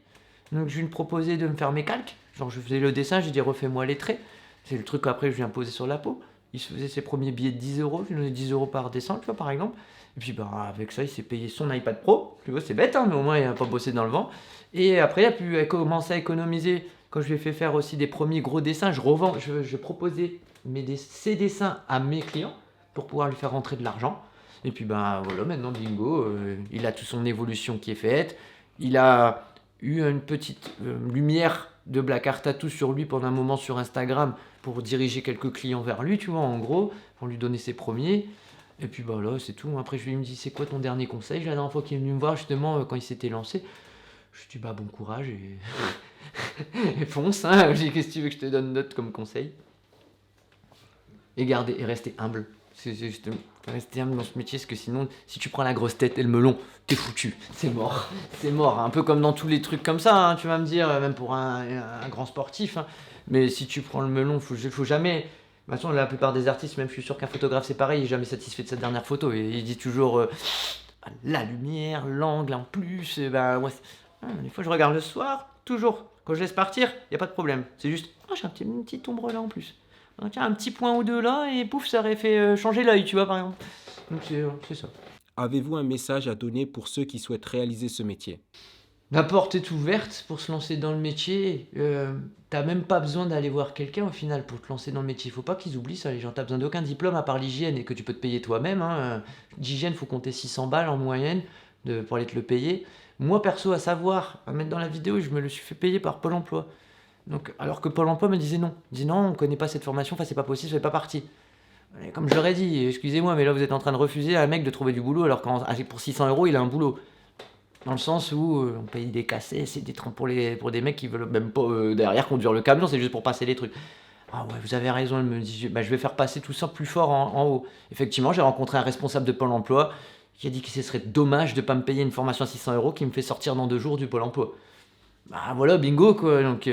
Donc je lui proposais de me faire mes calques. Genre je faisais le dessin, j'ai dit refais-moi les traits. C'est le truc qu'après je lui imposais sur la peau. Il se faisait ses premiers billets de 10 euros, je lui donnais 10 euros par dessin, tu vois, par exemple. Et puis bah, avec ça, il s'est payé son iPad Pro. Tu vois, c'est bête, hein, mais au moins il n'a pas bossé dans le vent. Et après, il a commencé à économiser Quand je lui ai fait faire aussi des premiers gros dessins, je proposais ces dessins à mes clients pour pouvoir lui faire rentrer de l'argent. Et puis ben voilà, maintenant bingo, il a toute son évolution qui est faite. Il a eu une petite lumière de Black Art Tattoo sur lui pendant un moment sur Instagram pour diriger quelques clients vers lui, tu vois, en gros, pour lui donner ses premiers. Et puis bah là, c'est tout. Après, je lui ai dit, c'est quoi ton dernier conseil? La dernière fois qu'il est venu me voir, justement, quand il s'était lancé, je lui ai dit, bah bon courage et, et fonce. Hein. J'ai dit, qu'est-ce que tu veux que je te donne d'autre comme conseil? Et rester humble. C'est juste rester humble dans ce métier, parce que sinon, si tu prends la grosse tête et le melon, t'es foutu. C'est mort. C'est mort. Un peu comme dans tous les trucs comme ça, hein, tu vas me dire, même pour un grand sportif. Hein. Mais si tu prends le melon, faut jamais. De toute façon, la plupart des artistes, même je suis sûr qu'un photographe c'est pareil, il est jamais satisfait de sa dernière photo. Et il dit toujours la lumière, l'angle en plus. Et ben, ouais, des fois, je regarde le soir, toujours. Quand je laisse partir, il n'y a pas de problème. C'est juste, j'ai une petite ombre là en plus. Tiens, un petit point ou deux là, et pouf, ça aurait fait changer l'œil, tu vois, par exemple. Donc c'est ça. Avez-vous un message à donner pour ceux qui souhaitent réaliser ce métier? La porte est ouverte pour se lancer dans le métier. T'as même pas besoin d'aller voir quelqu'un au final pour te lancer dans le métier. Faut pas qu'ils oublient ça, les gens. T'as besoin d'aucun diplôme à part l'hygiène et que tu peux te payer toi-même. Hein. D'hygiène, faut compter 600 balles en moyenne pour aller te le payer. Moi, perso, à savoir, à mettre dans la vidéo, je me le suis fait payer par Pôle emploi. Donc, alors que Pôle emploi me disait non. Il disait non, on connaît pas cette formation, enfin, c'est pas possible, ça fait pas partie. Et comme je leur ai dit, excusez-moi, mais là, vous êtes en train de refuser à un mec de trouver du boulot alors que pour 600 euros, il a un boulot. Dans le sens où on paye des cassets, c'est des trains pour des mecs qui veulent même pas derrière conduire le camion, c'est juste pour passer les trucs. Ah ouais, vous avez raison, elle me dit, bah, je vais faire passer tout ça plus fort en haut. Effectivement, j'ai rencontré un responsable de Pôle emploi qui a dit que ce serait dommage de ne pas me payer une formation à 600 euros qui me fait sortir dans 2 jours du Pôle emploi. Bah voilà, bingo quoi. Donc,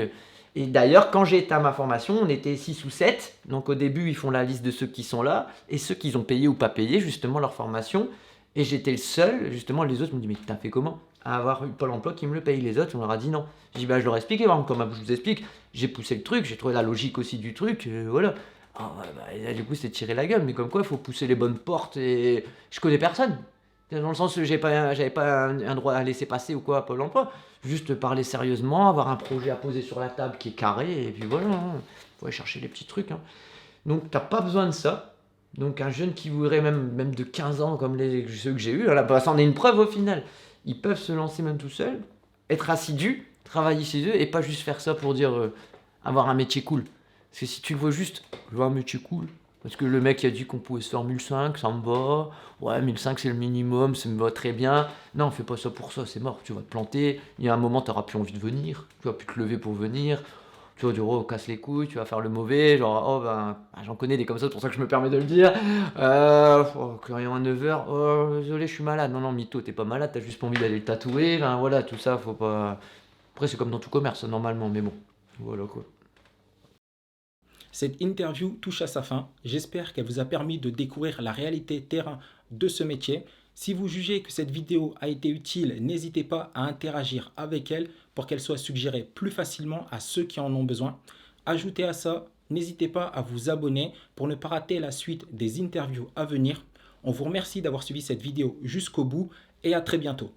et d'ailleurs, quand j'ai été à ma formation, on était 6 ou 7. Donc au début, ils font la liste de ceux qui sont là et ceux qui ont payé ou pas payé justement leur formation. Et j'étais le seul, justement, les autres me disent, mais t'as fait comment? À avoir eu Pôle emploi qui me le paye. Les autres, on leur a dit non. J'ai dit, bah je leur ai expliqué, comme je vous explique, j'ai poussé le truc, j'ai trouvé la logique aussi du truc, voilà. Ah, ouais, bah, et là, du coup, c'est tirer la gueule, mais comme quoi, il faut pousser les bonnes portes et je connais personne. Dans le sens où j'avais pas un droit à laisser passer ou quoi à Pôle emploi. Juste parler sérieusement, avoir un projet à poser sur la table qui est carré, et puis voilà. Hein. Faut aller chercher les petits trucs. Hein. Donc, t'as pas besoin de ça. Donc un jeune qui voudrait même de 15 ans comme ceux que j'ai eu, là, bah, ça en est une preuve au final. Ils peuvent se lancer même tout seuls, être assidus, travailler chez eux et pas juste faire ça pour dire avoir un métier cool. Parce que si tu le vois juste, je veux un métier cool. Parce que le mec a dit qu'on pouvait se faire 1005, ça me va. Ouais, 1005 c'est le minimum, ça me va très bien. Non, fais pas ça pour ça, c'est mort. Tu vas te planter. Il y a un moment, tu n'auras plus envie de venir. Tu vas plus te lever pour venir. Tu vas dire, oh, casse les couilles, tu vas faire le mauvais, genre, oh, ben, j'en connais des comme ça, c'est pour ça que je me permets de le dire. Rien à 9h, oh, désolé, je suis malade. Non, non, mytho, t'es pas malade, t'as juste pas envie d'aller le tatouer, enfin, voilà, tout ça, faut pas. Après, c'est comme dans tout commerce, normalement, mais bon, voilà quoi. Cette interview touche à sa fin. J'espère qu'elle vous a permis de découvrir la réalité terrain de ce métier. Si vous jugez que cette vidéo a été utile, n'hésitez pas à interagir avec elle pour qu'elle soit suggérée plus facilement à ceux qui en ont besoin. Ajoutez à ça, n'hésitez pas à vous abonner pour ne pas rater la suite des interviews à venir. On vous remercie d'avoir suivi cette vidéo jusqu'au bout et à très bientôt.